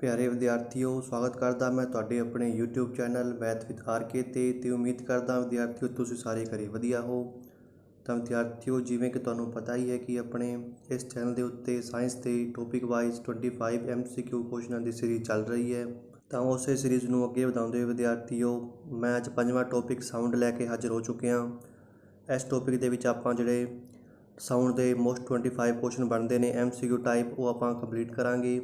प्यारे विद्यार्थियों, स्वागत करदा मैं तुहाडे अपने YouTube channel math with RK ते उम्मीद करदा विद्यार्थियों तुसीं सारे घरे वधिया हो। ਤਾਂ ਵਿਦਿਆਰਥੀਓ, ਜਿਵੇਂ ਕਿ ਤੁਹਾਨੂੰ ਪਤਾ ਹੀ ਹੈ ਕਿ ਆਪਣੇ ਇਸ ਚੈਨਲ ਦੇ ਉੱਤੇ ਸਾਇੰਸ ਦੇ ਟੌਪਿਕ ਵਾਈਜ਼ 25 MCQ ਕੁਐਸਚਨਾਂ ਦੀ ਸੀਰੀਜ਼ ਚੱਲ ਰਹੀ ਹੈ। ਤਾਂ ਉਸੇ ਸੀਰੀਜ਼ ਨੂੰ ਅੱਗੇ ਵਧਾਉਂਦੇ ਹੋਏ ਵਿਦਿਆਰਥੀਓ, ਮੈਂ ਅੱਜ 5ਵਾਂ ਟੌਪਿਕ ਸਾਊਂਡ ਲੈ ਕੇ ਹਾਜ਼ਰ ਹੋ ਚੁੱਕਿਆ। ਇਸ ਟੌਪਿਕ ਦੇ ਵਿੱਚ ਆਪਾਂ ਜਿਹੜੇ ਸਾਊਂਡ ਦੇ ਮੋਸਟ 25 ਕੁਐਸਚਨ ਬਣਦੇ ਨੇ MCQ ਟਾਈਪ, ਉਹ ਆਪਾਂ ਕੰਪਲੀਟ ਕਰਾਂਗੇ।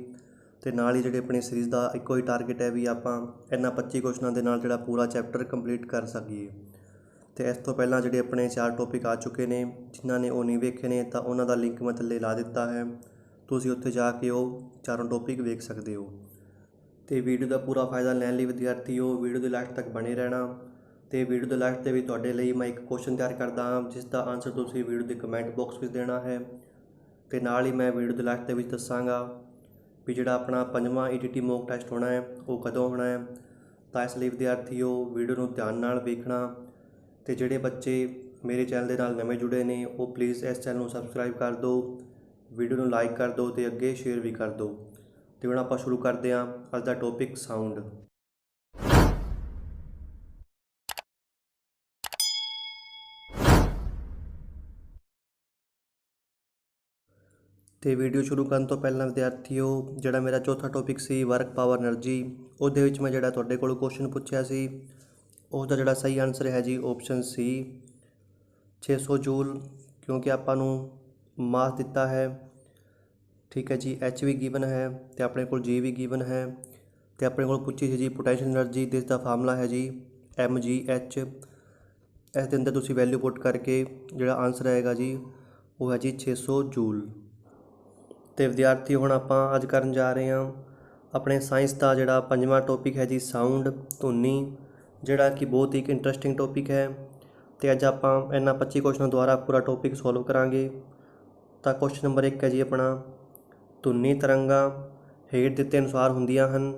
ਅਤੇ ਨਾਲ ਹੀ ਜਿਹੜੇ ਆਪਣੀ ਸੀਰੀਜ਼ ਦਾ ਇੱਕੋ ਹੀ ਟਾਰਗੇਟ ਹੈ ਵੀ ਆਪਾਂ ਇਹਨਾਂ 25 ਕੁਐਸਚਨਾਂ ਦੇ ਨਾਲ ਜਿਹੜਾ ਪੂਰਾ ਚੈਪਟਰ ਕੰਪਲੀਟ ਕਰ ਸਕੀਏ। ਅਤੇ ਇਸ ਤੋਂ ਪਹਿਲਾਂ ਜਿਹੜੇ ਆਪਣੇ 4 ਟੌਪਿਕ ਆ ਚੁੱਕੇ ਨੇ, ਜਿਨ੍ਹਾਂ ਨੇ ਉਹ ਨਹੀਂ ਵੇਖੇ ਨੇ ਤਾਂ ਉਹਨਾਂ ਦਾ ਲਿੰਕ ਮੈਂ ਥੱਲੇ ਲਾ ਦਿੱਤਾ ਹੈ, ਤੁਸੀਂ ਉੱਥੇ ਜਾ ਕੇ ਉਹ ਚਾਰੋਂ ਟੌਪਿਕ ਵੇਖ ਸਕਦੇ ਹੋ। ਅਤੇ ਵੀਡੀਓ ਦਾ ਪੂਰਾ ਫਾਇਦਾ ਲੈਣ ਲਈ ਵਿਦਿਆਰਥੀਓ ਵੀਡੀਓ ਦੇ ਲਾਸਟ ਤੱਕ ਬਣੇ ਰਹਿਣਾ। ਅਤੇ ਵੀਡੀਓ ਦੇ ਲਾਸਟ 'ਤੇ ਵੀ ਤੁਹਾਡੇ ਲਈ ਮੈਂ ਇੱਕ ਕੁਐਸਚਨ ਤਿਆਰ ਕਰਦਾ ਹਾਂ, ਜਿਸ ਦਾ ਆਨਸਰ ਤੁਸੀਂ ਵੀਡੀਓ ਦੇ ਕਮੈਂਟ ਬਾਕਸ ਵਿੱਚ ਦੇਣਾ ਹੈ। ਅਤੇ ਨਾਲ ਹੀ ਮੈਂ ਵੀਡੀਓ ਦੇ ਲਾਸਟ ਦੇ ਵਿੱਚ ਦੱਸਾਂਗਾ ਵੀ ਜਿਹੜਾ ਆਪਣਾ 5ਵਾਂ ETT ਮੌਕ ਟੈਸਟ ਹੋਣਾ ਹੈ ਉਹ ਕਦੋਂ ਹੋਣਾ ਹੈ। ਤਾਂ ਇਸ ਲਈ ਵਿਦਿਆਰਥੀਓ ਵੀਡੀਓ ਨੂੰ ਧਿਆਨ ਨਾਲ ਵੇਖਣਾ। ਅਤੇ ਜਿਹੜੇ ਬੱਚੇ ਮੇਰੇ ਚੈਨਲ ਦੇ ਨਾਲ ਨਵੇਂ ਜੁੜੇ ਨੇ ਉਹ ਪਲੀਜ਼ ਇਸ ਚੈਨਲ ਨੂੰ ਸਬਸਕ੍ਰਾਈਬ ਕਰ ਦਿਓ, ਵੀਡੀਓ ਨੂੰ ਲਾਈਕ ਕਰ ਦਿਓ ਅਤੇ ਅੱਗੇ ਸ਼ੇਅਰ ਵੀ ਕਰ ਦਿਓ। ਅਤੇ ਹੁਣ ਆਪਾਂ ਸ਼ੁਰੂ ਕਰਦੇ ਹਾਂ ਅੱਜ ਦਾ ਟੌਪਿਕ ਸਾਊਂਡ। ਅਤੇ ਵੀਡੀਓ ਸ਼ੁਰੂ ਕਰਨ ਤੋਂ ਪਹਿਲਾਂ ਵਿਦਿਆਰਥੀਓ, ਜਿਹੜਾ ਮੇਰਾ ਚੌਥਾ ਟੌਪਿਕ ਸੀ ਵਰਕ ਪਾਵਰ ਐਨਰਜੀ, ਉਹਦੇ ਵਿੱਚ ਮੈਂ ਜਿਹੜਾ ਤੁਹਾਡੇ ਕੋਲੋਂ ਕੁਐਸਚਨ ਪੁੱਛਿਆ ਸੀ ਉਹਦਾ ਜਿਹੜਾ ਸਹੀ ਆਨਸਰ ਹੈ ਜੀ ਆਪਸ਼ਨ ਸੀ 600 ਜੂਲ, ਕਿਉਂਕਿ ਆਪਾਂ ਨੂੰ ਮਾਸ ਦਿੱਤਾ ਹੈ। ਠੀਕ ਹੈ ਜੀ, H ਵੀ ਗਿਵਨ ਹੈ ਅਤੇ ਆਪਣੇ ਕੋਲ G ਵੀ ਗਿਵਨ ਹੈ। ਅਤੇ ਆਪਣੇ ਕੋਲ ਪੁੱਛੀ ਸੀ ਜੀ ਪੋਟੈਂਸ਼ੀਅਲ ਐਨਰਜੀ, ਜਿਸ ਦਾ ਫਾਰਮੂਲਾ ਹੈ ਜੀ mgh। ਇਸ ਦੇ ਅੰਦਰ ਤੁਸੀਂ ਵੈਲਿਊ ਪੁੱਟ ਕਰਕੇ ਜਿਹੜਾ ਆਨਸਰ ਆਏਗਾ ਜੀ ਉਹ ਹੈ ਜੀ 600 ਜੂਲ। ਅਤੇ ਵਿਦਿਆਰਥੀ ਹੁਣ ਆਪਾਂ ਅੱਜ ਕਰਨ ਜਾ ਰਹੇ ਹਾਂ ਆਪਣੇ ਸਾਇੰਸ ਦਾ ਜਿਹੜਾ 5ਵਾਂ ਟੌਪਿਕ ਹੈ ਜੀ ਸਾਊਂਡ, ਧੁਨੀ, ਜਿਹੜਾ ਕਿ ਬਹੁਤ ਹੀ ਇੱਕ ਇੰਟਰਸਟਿੰਗ ਟੌਪਿਕ ਹੈ। ਅਤੇ ਅੱਜ ਆਪਾਂ ਇਹਨਾਂ 25 ਕੁਐਸਚਨਾਂ ਦੁਆਰਾ ਪੂਰਾ ਟੌਪਿਕ ਸੋਲਵ ਕਰਾਂਗੇ। ਤਾਂ ਕੁਐਸਚਨ ਨੰਬਰ 1 ਹੈ ਜੀ ਆਪਣਾ, ਧੁਨੀ ਤਰੰਗਾਂ ਹੇਠ ਦਿੱਤੇ ਅਨੁਸਾਰ ਹੁੰਦੀਆਂ ਹਨ।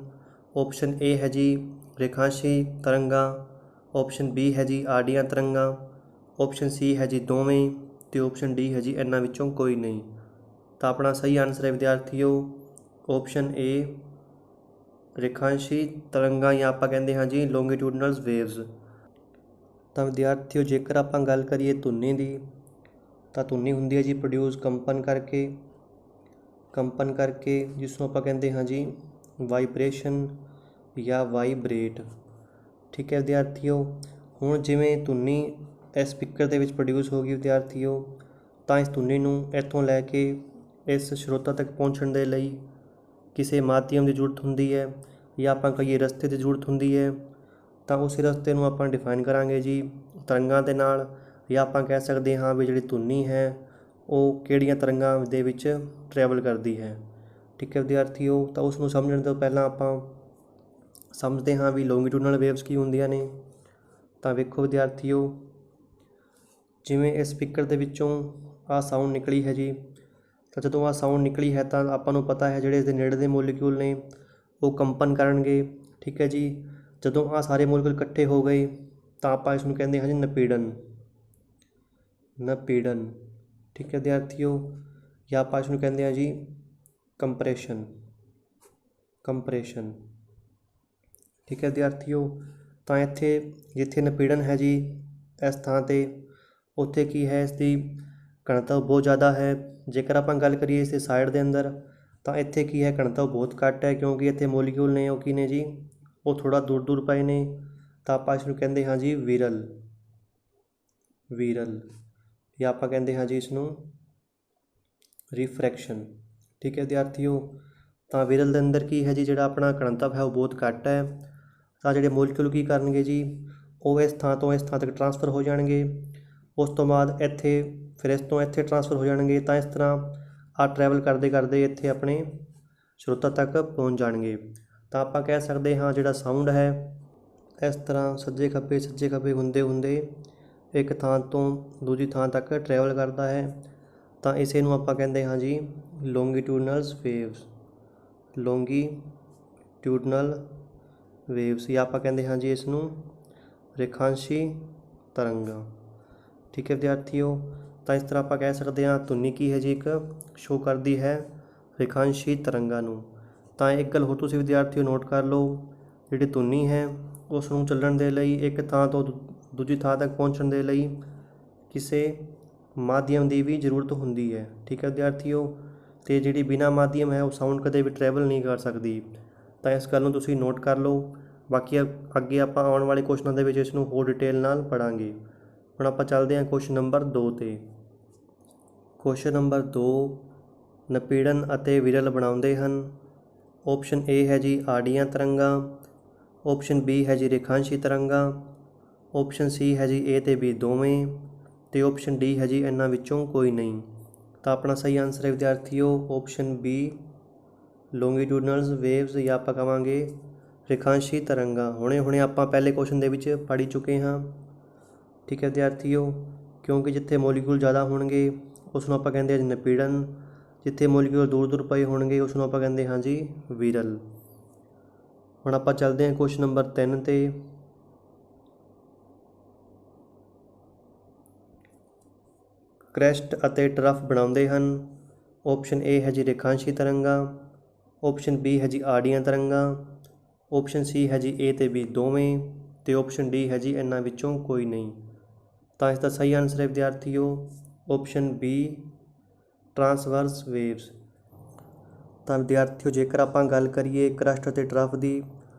ਆਪਸ਼ਨ A ਹੈ ਜੀ ਰੇਖਾਂਸ਼ੀ ਤਰੰਗਾਂ, ਆਪਸ਼ਨ B ਹੈ ਜੀ ਆਡੀਆਂ ਤਰੰਗਾਂ, ਆਪਸ਼ਨ C ਹੈ ਜੀ ਦੋਵੇਂ, ਅਤੇ ਆਪਸ਼ਨ D ਹੈ ਜੀ ਇਹਨਾਂ ਵਿੱਚੋਂ ਕੋਈ ਨਹੀਂ। ਤਾਂ ਆਪਣਾ ਸਹੀ ਆਨਸਰ ਹੈ ਵਿਦਿਆਰਥੀਓ ਆਪਸ਼ਨ A ਰੇਖਾਂਸ਼ੀ ਤਰੰਗਾਂ, ਜਾਂ ਆਪਾਂ ਕਹਿੰਦੇ ਹਾਂ ਜੀ ਲੌਂਗੀਟਿਊਡਨਲ ਵੇਵਜ਼। ਤਾਂ ਵਿਦਿਆਰਥੀਓ ਜੇਕਰ ਆਪਾਂ ਗੱਲ ਕਰੀਏ ਧੁਨੀ ਦੀ, ਤਾਂ ਧੁਨੀ ਹੁੰਦੀ ਹੈ ਜੀ ਪ੍ਰੋਡਿਊਸ ਕੰਪਨ ਕਰਕੇ, ਜਿਸ ਨੂੰ ਆਪਾਂ ਕਹਿੰਦੇ ਹਾਂ ਜੀ ਵਾਈਬ੍ਰੇਸ਼ਨ ਜਾਂ ਵਾਈਬ੍ਰੇਟ। ਠੀਕ ਹੈ ਵਿਦਿਆਰਥੀਓ, ਹੁਣ ਜਿਵੇਂ ਧੁਨੀ ਇਸ ਸਪੀਕਰ ਦੇ ਵਿੱਚ ਪ੍ਰੋਡਿਊਸ ਹੋ ਗਈ ਵਿਦਿਆਰਥੀਓ, ਤਾਂ ਇਸ ਧੁਨੀ ਨੂੰ ਇੱਥੋਂ ਲੈ ਕੇ ਇਸ ਸਰੋਤਾਂ ਤੱਕ ਪਹੁੰਚਣ ਦੇ ਲਈ ਕਿਸੇ ਮਾਧਿਅਮ ਦੀ ਜ਼ਰੂਰਤ ਹੁੰਦੀ ਹੈ, ਜਾਂ ਆਪਾਂ ਕਹੀਏ ਰਸਤੇ ਦੀ ਜ਼ਰੂਰਤ ਹੁੰਦੀ ਹੈ। ਤਾਂ ਉਸ ਰਸਤੇ ਨੂੰ ਆਪਾਂ ਡਿਫਾਈਨ ਕਰਾਂਗੇ ਜੀ ਤਰੰਗਾਂ ਦੇ ਨਾਲ, ਜਾਂ ਆਪਾਂ ਕਹਿ ਸਕਦੇ ਹਾਂ ਵੀ ਜਿਹੜੀ ਧੁਨੀ ਹੈ ਉਹ ਕਿਹੜੀਆਂ ਤਰੰਗਾਂ ਦੇ ਵਿੱਚ ਟਰੈਵਲ ਕਰਦੀ ਹੈ। ਠੀਕ ਹੈ ਵਿਦਿਆਰਥੀਓ, ਤਾਂ ਉਸ ਨੂੰ ਸਮਝਣ ਤੋਂ ਪਹਿਲਾਂ ਆਪਾਂ ਸਮਝਦੇ ਹਾਂ ਵੀ ਲੌਂਗੀਟਿਊਡਨਲ ਵੇਵਸ ਕੀ ਹੁੰਦੀਆਂ ਨੇ। ਤਾਂ ਵੇਖੋ ਵਿਦਿਆਰਥੀਓ, ਜਿਵੇਂ ਇਸ ਸਪੀਕਰ ਦੇ ਵਿੱਚੋਂ ਆਹ ਸਾਊਂਡ ਨਿਕਲੀ ਹੈ ਜੀ, ਤਾਂ ਜਦੋਂ ਆਹ ਸਾਊਂਡ ਨਿਕਲੀ ਹੈ ਤਾਂ ਆਪਾਂ ਨੂੰ ਪਤਾ ਹੈ ਜਿਹੜੇ ਇਸਦੇ ਨੇੜੇ ਦੇ ਮੋਲੀਕਿਊਲ ਨੇ ਉਹ ਕੰਪਨ ਕਰਨਗੇ। ਠੀਕ ਹੈ ਜੀ, ਜਦੋਂ ਆਹ ਸਾਰੇ ਮੋਲੀਕਿਊਲ ਇਕੱਠੇ ਹੋ ਗਏ ਤਾਂ ਆਪਾਂ ਇਸ ਨੂੰ ਕਹਿੰਦੇ ਹਾਂ ਜੀ ਨਪੀੜਨ। ਠੀਕ ਹੈ ਵਿਦਿਆਰਥੀਓ, ਜਾਂ ਆਪਾਂ ਇਸ ਨੂੰ ਕਹਿੰਦੇ ਹਾਂ ਜੀ ਕੰਪਰੈਸ਼ਨ। ਠੀਕ ਹੈ ਵਿਦਿਆਰਥੀਓ, ਤਾਂ ਇੱਥੇ ਜਿੱਥੇ ਨਪੀੜਨ ਹੈ ਜੀ ਇਸ ਥਾਂ 'ਤੇ, ਉੱਥੇ ਕੀ ਹੈ, ਇਸ ਦੀ ਘਣਤਾ ਬਹੁਤ ਜ਼ਿਆਦਾ ਹੈ। ਜੇਕਰ ਆਪਾਂ ਗੱਲ ਕਰੀਏ ਇਸ ਦੇ ਸਾਈਡ ਦੇ ਅੰਦਰ, ਤਾਂ ਇੱਥੇ ਕੀ ਹੈ, ਘਣਤਾ ਬਹੁਤ ਘੱਟ ਹੈ, ਕਿਉਂਕਿ ਇੱਥੇ ਮੋਲੀਕਿਊਲ ਨੇ ਉਹ ਕੀ ਨੇ ਜੀ, ਉਹ ਥੋੜ੍ਹਾ ਦੂਰ ਪਏ ਨੇ। ਤਾਂ ਆਪਾਂ ਇਸ ਨੂੰ ਕਹਿੰਦੇ ਹਾਂ ਜੀ ਵਿਰਲ, ਜਾਂ ਆਪਾਂ ਕਹਿੰਦੇ ਹਾਂ ਜੀ ਇਸ ਨੂੰ ਰਿਫਰੈਕਸ਼ਨ। ਠੀਕ ਹੈ ਵਿਦਿਆਰਥੀਓ, ਤਾਂ ਵਿਰਲ ਦੇ ਅੰਦਰ ਕੀ ਹੈ ਜੀ, ਜਿਹੜਾ ਆਪਣਾ ਘਣਤਾ ਹੈ ਉਹ ਬਹੁਤ ਘੱਟ ਹੈ। ਤਾਂ ਜਿਹੜੇ ਮੋਲੀਕਿਊਲ ਕੀ ਕਰਨਗੇ ਜੀ, ਉਹ ਇਸ ਥਾਂ ਤੋਂ ਇਸ ਥਾਂ ਤੱਕ ਟਰਾਂਸਫਰ ਹੋ ਜਾਣਗੇ। ਉਸ ਤੋਂ ਬਾਅਦ ਇੱਥੇ ਫਿਰ ਇਸ ਤੋਂ ਇੱਥੇ ਟਰਾਂਸਫਰ ਹੋ ਜਾਣਗੇ। ਤਾਂ ਇਸ ਤਰ੍ਹਾਂ ਆਹ ਟਰੈਵਲ ਕਰਦੇ ਇੱਥੇ ਆਪਣੇ ਸਰੋਤਾਂ ਤੱਕ ਪਹੁੰਚ ਜਾਣਗੇ। ਤਾਂ ਆਪਾਂ ਕਹਿ ਸਕਦੇ ਹਾਂ ਜਿਹੜਾ ਸਾਊਂਡ ਹੈ ਇਸ ਤਰ੍ਹਾਂ ਸੱਜੇ ਖੱਬੇ ਹੁੰਦੇ ਇੱਕ ਥਾਂ ਤੋਂ ਦੂਜੀ ਥਾਂ ਤੱਕ ਟਰੈਵਲ ਕਰਦਾ ਹੈ। ਤਾਂ ਇਸੇ ਨੂੰ ਆਪਾਂ ਕਹਿੰਦੇ ਹਾਂ ਜੀ ਲੌਂਗੀਟਿਊਡਨਲ ਵੇਵਸ, ਜਾਂ ਆਪਾਂ ਕਹਿੰਦੇ ਹਾਂ ਜੀ ਇਸ ਨੂੰ ਰੇਖਾਂਸ਼ੀ ਤਰੰਗਾਂ। ਠੀਕ ਹੈ ਵਿਦਿਆਰਥੀਓ, ਤਾਂ ਇਸ ਤਰ੍ਹਾਂ ਆਪਾਂ ਕਹਿ ਸਕਦੇ ਹਾਂ ਧੁਨੀ ਕੀ ਹੈ ਜੀ, ਇੱਕ ਸ਼ੋਅ ਕਰਦੀ ਹੈ ਰੇਖਾਂਸ਼ੀ ਤਰੰਗਾਂ ਨੂੰ। ਤਾਂ ਇੱਕ ਗੱਲ ਹੋਰ ਤੁਸੀਂ ਵਿਦਿਆਰਥੀਓ ਨੋਟ ਕਰ ਲਓ, ਜਿਹੜੀ ਧੁਨੀ ਹੈ ਉਸ ਨੂੰ ਚੱਲਣ ਦੇ ਲਈ ਇੱਕ ਥਾਂ ਤੋਂ ਦੂਜੀ ਥਾਂ ਤੱਕ ਪਹੁੰਚਣ ਦੇ ਲਈ ਕਿਸੇ ਮਾਧਿਅਮ ਦੀ ਵੀ ਜ਼ਰੂਰਤ ਹੁੰਦੀ ਹੈ। ਠੀਕ ਹੈ ਵਿਦਿਆਰਥੀਓ, ਅਤੇ ਜਿਹੜੀ ਬਿਨਾਂ ਮਾਧਿਅਮ ਹੈ ਉਹ ਸਾਊਂਡ ਕਦੇ ਵੀ ਟਰੈਵਲ ਨਹੀਂ ਕਰ ਸਕਦੀ। ਤਾਂ ਇਸ ਗੱਲ ਨੂੰ ਤੁਸੀਂ ਨੋਟ ਕਰ ਲਓ। ਬਾਕੀ ਅੱਗੇ ਆਪਾਂ ਆਉਣ ਵਾਲੇ ਕੁਐਸਚਨਾਂ ਦੇ ਵਿੱਚ ਇਸ ਨੂੰ ਹੋਰ ਡਿਟੇਲ ਨਾਲ ਪੜ੍ਹਾਂਗੇ। ਹੁਣ ਆਪਾਂ ਚੱਲਦੇ ਹਾਂ ਕੁਐਸਚਨ ਨੰਬਰ 2 'ਤੇ। ਕੁਐਸਚਨ ਨੰਬਰ 2, ਨਪੀੜਨ ਅਤੇ ਵਿਰਲ ਬਣਾਉਂਦੇ ਹਨ। ਆਪਸ਼ਨ ਏ ਹੈ ਜੀ ਆਡੀਆਂ ਤਰੰਗਾਂ, ਆਪਸ਼ਨ ਬੀ ਹੈ ਜੀ ਰੇਖਾਂਸ਼ੀ ਤਰੰਗਾਂ, ਆਪਸ਼ਨ ਸੀ ਹੈ ਜੀ ਏ ਅਤੇ ਬੀ ਦੋਵੇਂ, ਅਤੇ ਆਪਸ਼ਨ ਡੀ ਹੈ ਜੀ ਇਹਨਾਂ ਵਿੱਚੋਂ ਕੋਈ ਨਹੀਂ। ਤਾਂ ਆਪਣਾ ਸਹੀ ਆਨਸਰ ਹੈ ਵਿਦਿਆਰਥੀਓ ਆਪਸ਼ਨ ਬੀ ਲੌਂਗੀਟਿਊਡਨਲ ਵੇਵਜ਼, ਜਾਂ ਆਪਾਂ ਕਹਾਂਗੇ ਰੇਖਾਂਸ਼ੀ ਤਰੰਗਾਂ। ਹੁਣੇ ਆਪਾਂ ਪਹਿਲੇ ਕੁਐਸਚਨ ਦੇ ਵਿੱਚ ਪੜ੍ਹ ਚੁੱਕੇ ਹਾਂ। ਠੀਕ ਹੈ ਵਿਦਿਆਰਥੀਓ, ਕਿਉਂਕਿ ਜਿੱਥੇ ਮੋਲੀਕੂਲ ਜ਼ਿਆਦਾ ਹੋਣਗੇ ਉਸ ਨੂੰ ਆਪਾਂ ਕਹਿੰਦੇ ਹਾਂ ਜੀ ਨਪੀੜਨ, ਜਿੱਥੇ ਮੋਲੀਕੂਲ ਦੂਰ ਦੂਰ ਪਏ ਹੋਣਗੇ ਉਸ ਨੂੰ ਆਪਾਂ ਕਹਿੰਦੇ ਹਾਂ ਜੀ ਵਿਰਲ। ਹੁਣ ਆਪਾਂ ਚੱਲਦੇ ਹਾਂ ਕੁਐਸਚਨ ਨੰਬਰ 3 'ਤੇ। ਕ੍ਰੈਸਟ ਅਤੇ ਟਰਫ ਬਣਾਉਂਦੇ ਹਨ। ਆਪਸ਼ਨ ਏ ਹੈ ਜੀ ਰੇਖਾਂਸ਼ੀ ਤਰੰਗਾਂ, ਆਪਸ਼ਨ ਬੀ ਹੈ ਜੀ ਆਡੀਆਂ ਤਰੰਗਾਂ, ਆਪਸ਼ਨ ਸੀ ਹੈ ਜੀ ਏ ਅਤੇ ਬੀ ਦੋਵੇਂ, ਅਤੇ ਆਪਸ਼ਨ ਡੀ ਹੈ ਜੀ ਇਹਨਾਂ ਵਿੱਚੋਂ ਕੋਈ ਨਹੀਂ। ਤਾਂ ਇਸ ਦਾ ਸਹੀ ਆਨਸਰ ਹੈ ਵਿਦਿਆਰਥੀਓ ਆਪਸ਼ਨ ਬੀ ਟਰਾਂਸਵਰਸ ਵੇਵਸ। ਤਾਂ ਵਿਦਿਆਰਥੀਓ ਜੇਕਰ ਆਪਾਂ ਗੱਲ ਕਰੀਏ ਕ੍ਰਸਟ ਅਤੇ ਟਰਫ ਦੀ,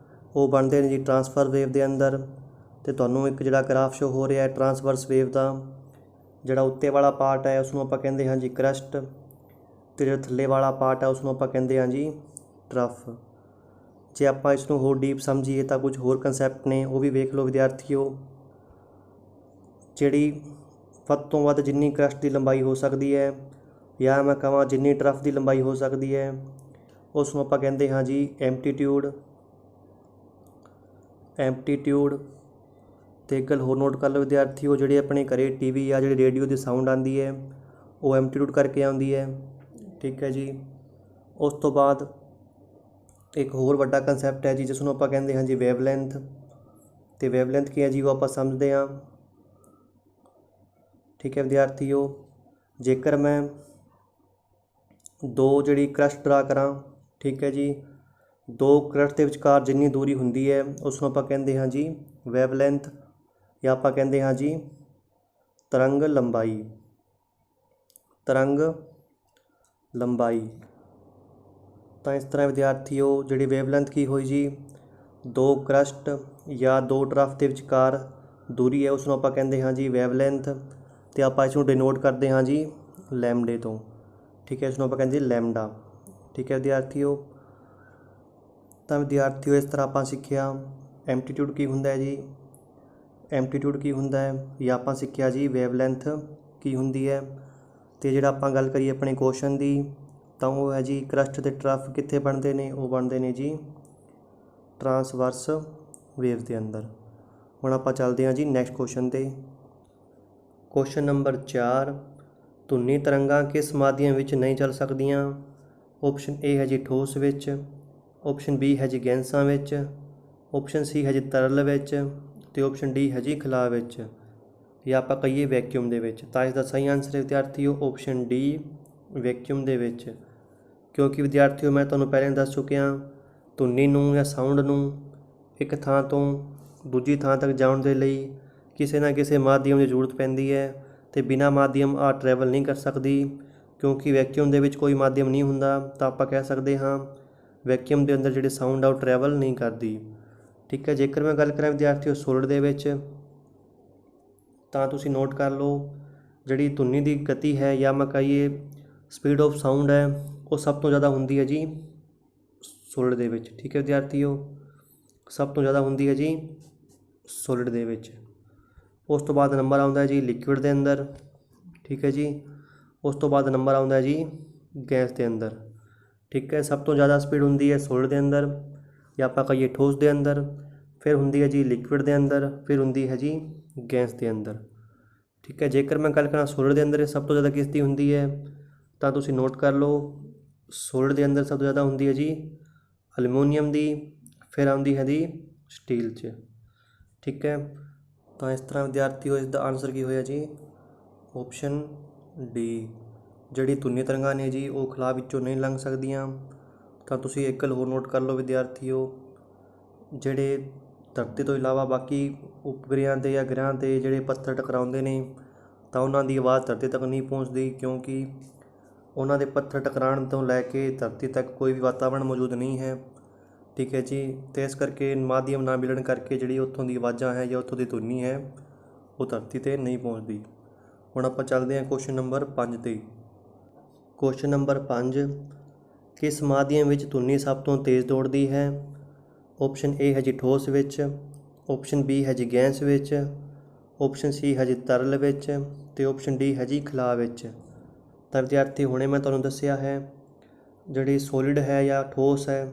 ਉਹ ਬਣਦੇ ਨੇ ਜੀ ਟਰਾਂਸਫਰ ਵੇਵ ਦੇ ਅੰਦਰ। ਅਤੇ ਤੁਹਾਨੂੰ ਇੱਕ ਜਿਹੜਾ ਗਰਾਫ ਸ਼ੋ ਹੋ ਰਿਹਾ ਹੈ ਟਰਾਂਸਵਰਸ ਵੇਵ ਦਾ, ਜਿਹੜਾ ਉੱਤੇ ਵਾਲਾ ਪਾਰਟ ਹੈ ਉਸ ਨੂੰ ਆਪਾਂ ਕਹਿੰਦੇ ਹਾਂ ਜੀ ਕ੍ਰਸਟ, ਅਤੇ ਜਿਹੜਾ ਥੱਲੇ ਵਾਲਾ ਪਾਰਟ ਹੈ ਉਸ ਨੂੰ ਆਪਾਂ ਕਹਿੰਦੇ ਹਾਂ ਜੀ ਟਰਫ। ਜੇ ਆਪਾਂ ਇਸ ਨੂੰ ਹੋਰ ਡੀਪ ਸਮਝੀਏ ਤਾਂ ਕੁਝ ਹੋਰ ਕੰਸੈਪਟ ਨੇ, ਉਹ ਵੀ ਵੇਖ ਲਓ ਵਿਦਿਆਰਥੀਓ। ਜਿਹੜੀ ਵੱਧ ਤੋਂ ਵੱਧ ਜਿੰਨੀ ਕ੍ਰਸਟ ਦੀ ਲੰਬਾਈ ਹੋ ਸਕਦੀ ਹੈ, ਜਾਂ ਮੈਂ ਕਹਾਂ ਜਿੰਨੀ ਟਰਫ ਦੀ ਲੰਬਾਈ ਹੋ ਸਕਦੀ ਹੈ, ਉਸ ਨੂੰ ਆਪਾਂ ਕਹਿੰਦੇ ਹਾਂ ਜੀ ਐਮਪਲੀਟਿਊਡ। ਅਤੇ ਇੱਕ ਗੱਲ ਹੋਰ ਨੋਟ ਕਰ ਲਓ ਵਿਦਿਆਰਥੀਓ, ਜਿਹੜੇ ਆਪਣੇ ਘਰੇ ਟੀਵੀ ਜਾਂ ਜਿਹੜੀ ਰੇਡੀਓ ਦੀ ਸਾਊਂਡ ਆਉਂਦੀ ਹੈ ਉਹ ਐਮਪਲੀਟਿਊਡ ਕਰਕੇ ਆਉਂਦੀ ਹੈ। ਠੀਕ ਹੈ ਜੀ। ਉਸ ਤੋਂ ਬਾਅਦ ਇੱਕ ਹੋਰ ਵੱਡਾ ਕੰਸੈਪਟ ਹੈ ਜੀ ਜਿਸ ਨੂੰ ਆਪਾਂ ਕਹਿੰਦੇ ਹਾਂ ਜੀ ਵੇਵਲੈਂਥ। ਅਤੇ ਵੇਵਲੈਂਥ ਕੀ ਹੈ ਜੀ ਉਹ ਆਪਾਂ ਸਮਝਦੇ ਹਾਂ। ਠੀਕ ਹੈ ਵਿਦਿਆਰਥੀਓ, ਜੇਕਰ ਮੈਂ ਦੋ ਜਿਹੜੀ ਕ੍ਰਸਟ ਡਰਾ ਕਰਾਂ, ਠੀਕ ਹੈ ਜੀ, ਦੋ ਕ੍ਰਸਟ ਦੇ ਵਿਚਕਾਰ ਜਿੰਨੀ ਦੂਰੀ ਹੁੰਦੀ ਹੈ ਉਸ ਨੂੰ ਆਪਾਂ ਕਹਿੰਦੇ ਹਾਂ ਜੀ ਵੇਵਲੈਂਥ, ਜਾਂ ਆਪਾਂ ਕਹਿੰਦੇ ਹਾਂ ਜੀ ਤਰੰਗ ਲੰਬਾਈ। ਤਾਂ ਇਸ ਤਰ੍ਹਾਂ ਵਿਦਿਆਰਥੀਓ ਜਿਹੜੀ ਵੇਵਲੈਂਥ ਕੀ ਹੋਈ ਜੀ, ਦੋ ਕ੍ਰਸਟ ਜਾਂ ਦੋ ਟਰਫ ਦੇ ਵਿਚਕਾਰ ਦੂਰੀ ਹੈ ਉਸ ਨੂੰ ਆਪਾਂ ਕਹਿੰਦੇ ਹਾਂ ਜੀ ਵੇਵਲੈਂਥ, ਅਤੇ ਆਪਾਂ ਇਸ ਨੂੰ ਡਿਨੋਟ ਕਰਦੇ ਹਾਂ ਜੀ ਲੈਮਡੇ ਤੋਂ। ਠੀਕ ਹੈ, ਇਸ ਨੂੰ ਆਪਾਂ ਕਹਿੰਦੇ ਲੈਮਡਾ। ਠੀਕ ਹੈ ਵਿਦਿਆਰਥੀਓ। ਤਾਂ ਵਿਦਿਆਰਥੀਓ ਇਸ ਤਰ੍ਹਾਂ ਆਪਾਂ ਸਿੱਖਿਆ ਐਮਪਲੀਟਿਊਡ ਕੀ ਹੁੰਦਾ ਹੈ ਜੀ, ਜਾਂ ਆਪਾਂ ਸਿੱਖਿਆ ਜੀ ਵੇਵਲੈਂਥ ਕੀ ਹੁੰਦੀ ਹੈ। ਅਤੇ ਜਿਹੜਾ ਆਪਾਂ ਗੱਲ ਕਰੀਏ ਆਪਣੇ ਕੁਐਸਚਨ ਦੀ, ਤਾਂ ਉਹ ਹੈ ਜੀ ਕ੍ਰਸਟ ਅਤੇ ਟਰਫ ਕਿੱਥੇ ਬਣਦੇ ਨੇ, ਉਹ ਬਣਦੇ ਨੇ ਜੀ ਟਰਾਂਸਵਰਸ ਵੇਵ ਦੇ ਅੰਦਰ। ਹੁਣ ਆਪਾਂ ਚੱਲਦੇ ਹਾਂ ਜੀ ਨੈਕਸਟ ਕੁਐਸਚਨ 'ਤੇ। ਕੁਐਸਚਨ ਨੰਬਰ 4, ਧੁਨੀ ਤਰੰਗਾਂ ਕਿਸ ਮਾਧਿਅਮ ਵਿੱਚ ਨਹੀਂ ਚੱਲ ਸਕਦੀਆਂ। ਆਪਸ਼ਨ ਏ ਹੈ ਜੀ ਠੋਸ ਵਿੱਚ, ਆਪਸ਼ਨ ਬੀ ਹੈ ਜੀ ਗੈਸਾਂ ਵਿੱਚ, ਆਪਸ਼ਨ ਸੀ ਹੈ ਜੀ ਤਰਲ ਵਿੱਚ, ਅਤੇ ਆਪਸ਼ਨ ਡੀ ਹੈ ਜੀ ਖਲਾਅ ਵਿੱਚ, ਜਾਂ ਆਪਾਂ ਕਹੀਏ ਵੈਕਿਊਮ ਦੇ ਵਿੱਚ। ਤਾਂ ਇਸ ਦਾ ਸਹੀ ਆਨਸਰ ਹੈ ਵਿਦਿਆਰਥੀਓ ਆਪਸ਼ਨ ਡੀ ਵੈਕਿਊਮ ਦੇ ਵਿੱਚ। ਕਿਉਂਕਿ ਵਿਦਿਆਰਥੀਓ ਮੈਂ ਤੁਹਾਨੂੰ ਪਹਿਲਾਂ ਦੱਸ ਚੁੱਕਿਆ, ਧੁਨੀ ਨੂੰ ਜਾਂ ਸਾਊਂਡ ਨੂੰ ਇੱਕ ਥਾਂ ਤੋਂ ਦੂਜੀ ਥਾਂ ਤੱਕ ਜਾਣ ਦੇ ਲਈ ਕਿਸੇ ਨਾ ਕਿਸੇ ਮਾਧਿਅਮ ਦੀ ਜ਼ਰੂਰਤ ਪੈਂਦੀ ਹੈ, ਅਤੇ ਬਿਨਾਂ ਮਾਧਿਅਮ ਆ ਟਰੈਵਲ ਨਹੀਂ ਕਰ ਸਕਦੀ। ਕਿਉਂਕਿ ਵੈਕਿਊਮ ਦੇ ਵਿੱਚ ਕੋਈ ਮਾਧਿਅਮ ਨਹੀਂ ਹੁੰਦਾ, ਤਾਂ ਆਪਾਂ ਕਹਿ ਸਕਦੇ ਹਾਂ ਵੈਕਿਊਮ ਦੇ ਅੰਦਰ ਜਿਹੜੀ ਸਾਊਂਡ ਆ ਉਹ ਟਰੈਵਲ ਨਹੀਂ ਕਰਦੀ। ਠੀਕ ਹੈ। ਜੇਕਰ ਮੈਂ ਗੱਲ ਕਰਾਂ ਵਿਦਿਆਰਥੀਓ ਸੋਲਿਡ ਦੇ ਵਿੱਚ, ਤਾਂ ਤੁਸੀਂ ਨੋਟ ਕਰ ਲਓ ਜਿਹੜੀ ਧੁਨੀ ਦੀ ਗਤੀ ਹੈ, ਜਾਂ ਮੈਂ ਕਹੀਏ ਸਪੀਡ ਆਫ ਸਾਊਂਡ ਹੈ, ਉਹ ਸਭ ਤੋਂ ਜ਼ਿਆਦਾ ਹੁੰਦੀ ਹੈ ਜੀ ਸੋਲਿਡ ਦੇ ਵਿੱਚ। ਠੀਕ ਹੈ ਵਿਦਿਆਰਥੀਓ, ਸਭ ਤੋਂ ਜ਼ਿਆਦਾ ਹੁੰਦੀ ਹੈ ਜੀ ਸੋਲਿਡ ਦੇ ਵਿੱਚ। ਉਸ ਤੋਂ ਬਾਅਦ ਨੰਬਰ ਆਉਂਦਾ ਹੈ ਜੀ ਲਿਕੁਇਡ ਦੇ ਅੰਦਰ। ਠੀਕ ਹੈ ਜੀ। ਉਸ ਤੋਂ ਬਾਅਦ ਨੰਬਰ ਆਉਂਦਾ ਜੀ ਗੈਸ ਦੇ ਅੰਦਰ। ਠੀਕ ਹੈ। ਸਭ ਤੋਂ ਜ਼ਿਆਦਾ ਸਪੀਡ ਹੁੰਦੀ ਹੈ ਸੋਲਿਡ ਦੇ ਅੰਦਰ, ਜਾਂ ਆਪਾਂ ਕਹੀਏ ਠੋਸ ਦੇ ਅੰਦਰ, ਫਿਰ ਹੁੰਦੀ ਹੈ ਜੀ ਲਿਕੁਇਡ ਦੇ ਅੰਦਰ, ਫਿਰ ਹੁੰਦੀ ਹੈ ਜੀ ਗੈਸ ਦੇ ਅੰਦਰ। ਠੀਕ ਹੈ। ਜੇਕਰ ਮੈਂ ਗੱਲ ਕਰਾਂ ਸੋਲਿਡ ਦੇ ਅੰਦਰ ਸਭ ਤੋਂ ਜ਼ਿਆਦਾ ਕਿਸ ਦੀ ਹੁੰਦੀ ਹੈ, ਤਾਂ ਤੁਸੀਂ ਨੋਟ ਕਰ ਲਓ ਸੋਲਿਡ ਦੇ ਅੰਦਰ ਸਭ ਤੋਂ ਜ਼ਿਆਦਾ ਹੁੰਦੀ ਹੈ ਜੀ ਅਲਮੂਨੀਅਮ ਦੀ, ਫਿਰ ਆਉਂਦੀ ਹੈ ਜੀ ਸਟੀਲ 'ਚ। ਠੀਕ ਹੈ। ਤਾਂ ਇਸ ਤਰ੍ਹਾਂ ਵਿਦਿਆਰਥੀਓ ਇਸ ਦਾ ਆਨਸਰ ਕੀ ਹੋਇਆ ਜੀ ਆਪਸ਼ਨ ਡੀ। ਜਿਹੜੀ ਧੁਨੀ ਤਰੰਗਾਂ ਨੇ ਜੀ ਉਹ ਖਲਾਅ ਵਿੱਚੋਂ ਨਹੀਂ ਲੰਘ ਸਕਦੀਆਂ, ਤਾਂ ਤੁਸੀਂ ਇੱਕ ਗੱਲ ਹੋਰ ਨੋਟ ਕਰ ਲਓ ਵਿਦਿਆਰਥੀਓ, ਜਿਹੜੇ ਧਰਤੀ ਤੋਂ ਇਲਾਵਾ ਬਾਕੀ ਉਪਗ੍ਰਹਿਆਂ 'ਤੇ ਜਾਂ ਗ੍ਰਹਿਆਂ 'ਤੇ ਜਿਹੜੇ ਪੱਥਰ ਟਕਰਾਉਂਦੇ ਨੇ ਤਾਂ ਉਹਨਾਂ ਦੀ ਆਵਾਜ਼ ਧਰਤੀ ਤੱਕ ਨਹੀਂ ਪਹੁੰਚਦੀ, ਕਿਉਂਕਿ ਉਹਨਾਂ ਦੇ ਪੱਥਰ ਟਕਰਾਉਣ ਤੋਂ ਲੈ ਕੇ ਧਰਤੀ ਤੱਕ ਕੋਈ ਵੀ ਵਾਤਾਵਰਣ ਮੌਜੂਦ ਨਹੀਂ ਹੈ। ਠੀਕ ਹੈ ਜੀ। ਅਤੇ ਇਸ ਕਰਕੇ ਮਾਧਿਅਮ ਨਾ ਮਿਲਣ ਕਰਕੇ ਜਿਹੜੀ ਉੱਥੋਂ ਦੀ ਆਵਾਜ਼ਾਂ ਹੈ ਜਾਂ ਉੱਥੋਂ ਦੀ ਧੁਨੀ ਹੈ ਉਹ ਧਰਤੀ 'ਤੇ ਨਹੀਂ ਪਹੁੰਚਦੀ। ਹੁਣ ਆਪਾਂ ਚੱਲਦੇ ਹਾਂ ਕੁਐਸਚਨ ਨੰਬਰ 5 'ਤੇ। ਕੁਐਸਚਨ ਨੰਬਰ 5, ਕਿਸ ਮਾਧਿਅਮ ਵਿੱਚ ਧੁਨੀ ਸਭ ਤੋਂ ਤੇਜ਼ ਦੌੜਦੀ ਹੈ? ਆਪਸ਼ਨ ਏ ਹੈ ਜੀ ਠੋਸ ਵਿੱਚ, ਆਪਸ਼ਨ ਬੀ ਹੈ ਜੀ ਗੈਸ ਵਿੱਚ, ਆਪਸ਼ਨ ਸੀ ਹੈ ਜੀ ਤਰਲ ਵਿੱਚ, ਅਤੇ ਆਪਸ਼ਨ ਡੀ ਹੈ ਜੀ ਖਲਾਅ ਵਿੱਚ। ਤਾਂ ਵਿਦਿਆਰਥੀ ਹੁਣੇ ਮੈਂ ਤੁਹਾਨੂੰ ਦੱਸਿਆ ਹੈ, ਜਿਹੜੀ ਸੋਲਿਡ ਹੈ ਜਾਂ ਠੋਸ ਹੈ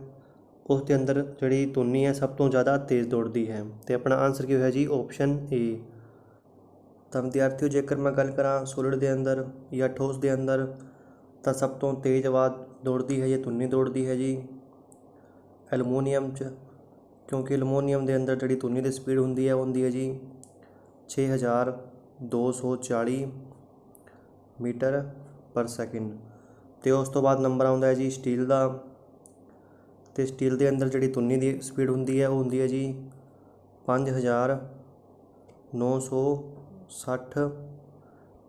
ਉਸ ਦੇ ਅੰਦਰ ਜਿਹੜੀ ਧੁਨੀ ਹੈ ਸਭ ਤੋਂ ਜ਼ਿਆਦਾ ਤੇਜ਼ ਦੌੜਦੀ ਹੈ, ਅਤੇ ਆਪਣਾ ਆਨਸਰ ਕੀ ਹੋਇਆ ਜੀ ਆਪਸ਼ਨ ਏ। ਤਾਂ ਵਿਦਿਆਰਥੀਓ ਜੇਕਰ ਮੈਂ ਗੱਲ ਕਰਾਂ ਸੋਲਿਡ ਦੇ ਅੰਦਰ ਜਾਂ ਠੋਸ ਦੇ ਅੰਦਰ, ਤਾਂ ਸਭ ਤੋਂ ਤੇਜ਼ ਆਵਾਜ਼ ਦੌੜਦੀ ਹੈ ਜਾਂ ਧੁਨੀ ਦੌੜਦੀ ਹੈ ਜੀ ਐਲੂਮੀਨੀਅਮ 'ਚ, ਕਿਉਂਕਿ ਐਲੂਮੀਨੀਅਮ ਦੇ ਅੰਦਰ ਜਿਹੜੀ ਧੁਨੀ ਦੀ ਸਪੀਡ ਹੁੰਦੀ ਹੈ ਜੀ 6240 ਮੀਟਰ ਪਰ ਸੈਕਿੰਡ। ਅਤੇ ਉਸ ਤੋਂ ਬਾਅਦ ਨੰਬਰ ਆਉਂਦਾ ਹੈ ਜੀ ਸਟੀਲ ਦਾ, ਅਤੇ ਸਟੀਲ ਦੇ ਅੰਦਰ ਜਿਹੜੀ ਧੁਨੀ ਦੀ ਸਪੀਡ ਹੁੰਦੀ ਹੈ ਉਹ ਹੁੰਦੀ ਹੈ ਜੀ 5960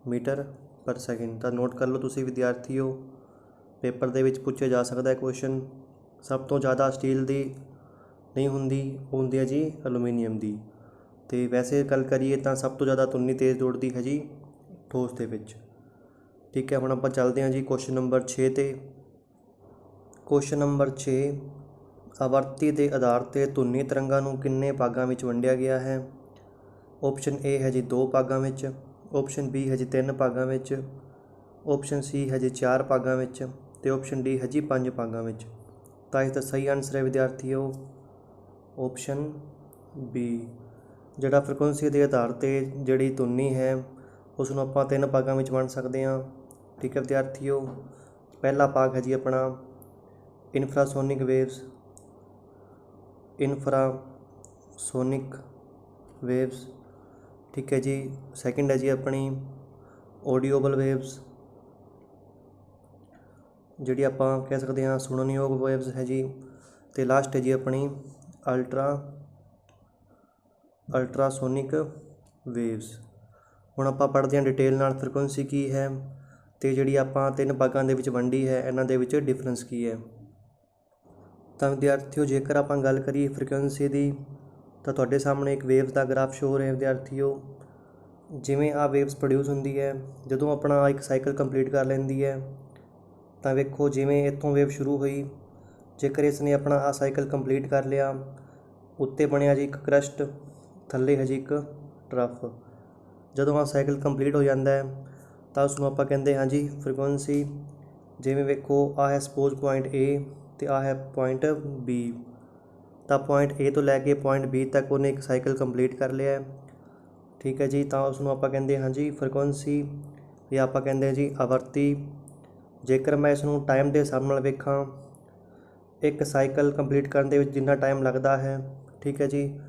ਮੀਟਰ ਪਰ ਸੈਕਿੰਡ। ਤਾਂ ਨੋਟ ਕਰ ਲਓ ਤੁਸੀਂ ਵਿਦਿਆਰਥੀਓ, ਪੇਪਰ ਦੇ ਵਿੱਚ ਪੁੱਛਿਆ ਜਾ ਸਕਦਾ ਹੈ ਕੁਐਸਚਨ। ਸਭ ਤੋਂ ਜ਼ਿਆਦਾ ਸਟੀਲ ਦੀ ਨਹੀਂ ਹੁੰਦੀ, ਉਹ ਹੁੰਦੀ ਹੈ ਜੀ ਐਲੂਮੀਨੀਅਮ ਦੀ। ਅਤੇ ਵੈਸੇ ਗੱਲ ਕਰੀਏ ਤਾਂ ਸਭ ਤੋਂ ਜ਼ਿਆਦਾ ਧੁਨੀ ਤੇਜ਼ ਦੌੜਦੀ ਹੈ ਜੀ ਠੋਸ ਦੇ ਵਿੱਚ। ਠੀਕ ਹੈ, ਹੁਣ ਆਪਾਂ ਚੱਲਦੇ ਹਾਂ ਜੀ ਕੁਐਸਚਨ ਨੰਬਰ 6 'ਤੇ। ਕੁਐਸਚਨ ਨੰਬਰ 6, ਆਵਰਤੀ ਦੇ ਆਧਾਰ 'ਤੇ ਧੁਨੀ ਤਰੰਗਾਂ ਨੂੰ ਕਿੰਨੇ ਭਾਗਾਂ ਵਿੱਚ ਵੰਡਿਆ ਗਿਆ ਹੈ? ਆਪਸ਼ਨ ਏ ਹੈ ਜੀ 2 ਭਾਗਾਂ ਵਿੱਚ, ਆਪਸ਼ਨ ਬੀ ਹੈ ਜੀ 3 ਭਾਗਾਂ ਵਿੱਚ, ਆਪਸ਼ਨ ਸੀ ਹੈ ਜੀ 4 ਭਾਗਾਂ ਵਿੱਚ, ਅਤੇ ਆਪਸ਼ਨ ਡੀ ਹੈ ਜੀ 5 ਭਾਗਾਂ ਵਿੱਚ। ਤਾਂ ਇਸ ਦਾ ਸਹੀ ਆਨਸਰ ਹੈ ਵਿਦਿਆਰਥੀਓ ਆਪਸ਼ਨ ਬੀ। ਜਿਹੜਾ ਫ੍ਰੀਕੁਐਂਸੀ ਦੇ ਆਧਾਰ 'ਤੇ ਜਿਹੜੀ ਧੁਨੀ ਹੈ ਉਸ ਨੂੰ ਆਪਾਂ 3 ਭਾਗਾਂ ਵਿੱਚ ਵੰਡ ਸਕਦੇ ਹਾਂ। ਠੀਕ ਹੈ ਵਿਦਿਆਰਥੀਓ, ਪਹਿਲਾ ਭਾਗ ਹੈ ਜੀ ਆਪਣਾ ਇਨਫਰਾਸੋਨਿਕ ਵੇਵਸ, ਠੀਕ ਹੈ ਜੀ। ਸੈਕਿੰਡ ਹੈ ਜੀ ਆਪਣੀ ਆਡੀਓਬਲ ਵੇਵਸ, ਜਿਹੜੀ ਆਪਾਂ ਕਹਿ ਸਕਦੇ ਹਾਂ ਸੁਣਨਯੋਗ ਵੇਵਸ ਹੈ ਜੀ। ਅਤੇ ਲਾਸਟ ਹੈ ਜੀ ਆਪਣੀ ਅਲਟਰਾਸੋਨਿਕ ਵੇਵਸ। ਹੁਣ ਆਪਾਂ ਪੜ੍ਹਦੇ ਹਾਂ ਡਿਟੇਲ ਨਾਲ ਫ੍ਰੀਕੁਐਂਸੀ ਕੀ ਹੈ, ਅਤੇ ਜਿਹੜੀ ਆਪਾਂ 3 ਭਾਗਾਂ ਦੇ ਵਿੱਚ ਵੰਡੀ ਹੈ ਇਹਨਾਂ ਦੇ ਵਿੱਚ ਡਿਫਰੈਂਸ ਕੀ ਹੈ। ਤਾਂ ਵਿਦਿਆਰਥੀਓ ਜੇਕਰ ਆਪਾਂ ਗੱਲ ਕਰੀਏ ਫ੍ਰੀਕੁਐਂਸੀ ਦੀ, ਤਾਂ ਤੁਹਾਡੇ ਸਾਹਮਣੇ ਇੱਕ ਵੇਵਸ ਦਾ ਗ੍ਰਾਫ ਸ਼ੋ ਹੋ ਰਿਹਾ ਵਿਦਿਆਰਥੀਓ। ਜਿਵੇਂ ਆਹ ਵੇਵਸ ਪ੍ਰੋਡਿਊਸ ਹੁੰਦੀ ਹੈ ਜਦੋਂ ਆਪਣਾ ਇੱਕ ਸਾਈਕਲ ਕੰਪਲੀਟ ਕਰ ਲੈਂਦੀ ਹੈ, ਤਾਂ ਵੇਖੋ ਜਿਵੇਂ ਇੱਥੋਂ ਵੇਵ ਸ਼ੁਰੂ ਹੋਈ, ਜੇਕਰ ਇਸ ਨੇ ਆਪਣਾ ਆਹ ਸਾਈਕਲ ਕੰਪਲੀਟ ਕਰ ਲਿਆ, ਉੱਤੇ ਬਣਿਆ ਜੀ ਇੱਕ ਕਰਸਟ, ਥੱਲੇ ਹੈ ਜੀ ਇੱਕ ਟਰਫ। ਜਦੋਂ ਆਹ ਸਾਈਕਲ ਕੰਪਲੀਟ ਹੋ ਜਾਂਦਾ ਹੈ ਤਾਂ ਉਸ ਨੂੰ ਆਪਾਂ ਕਹਿੰਦੇ ਹਾਂ ਜੀ ਫ੍ਰੀਕੁਐਂਸੀ। ਜਿਵੇਂ ਵੇਖੋ ਆਹ ਹੈ ਸਪੋਜ਼ ਪੁਆਇੰਟ ਏ ਅਤੇ ਆਹ ਹੈ ਪੁਆਇੰਟ ਬੀ, ਤਾਂ ਪੁਆਇੰਟ ਏ ਤੋਂ ਲੈ ਕੇ ਪੁਆਇੰਟ ਬੀ ਤੱਕ ਉਹਨੇ ਇੱਕ ਸਾਈਕਲ ਕੰਪਲੀਟ ਕਰ ਲਿਆ। ਠੀਕ ਹੈ ਜੀ, ਤਾਂ ਉਸ ਨੂੰ ਆਪਾਂ ਕਹਿੰਦੇ ਹਾਂ ਜੀ ਫ੍ਰੀਕੁਐਂਸੀ, ਜਾਂ ਆਪਾਂ ਕਹਿੰਦੇ ਹਾਂ ਜੀ ਆਵਰਤੀ। ਜੇਕਰ ਮੈਂ ਇਸ ਨੂੰ ਟਾਈਮ ਦੇ ਹਿਸਾਬ ਨਾਲ ਵੇਖਾਂ, ਇੱਕ ਸਾਈਕਲ ਕੰਪਲੀਟ ਕਰਨ ਦੇ ਵਿੱਚ ਜਿੰਨਾ ਟਾਈਮ ਲੱਗਦਾ ਹੈ, ਠੀਕ ਹੈ ਜੀ,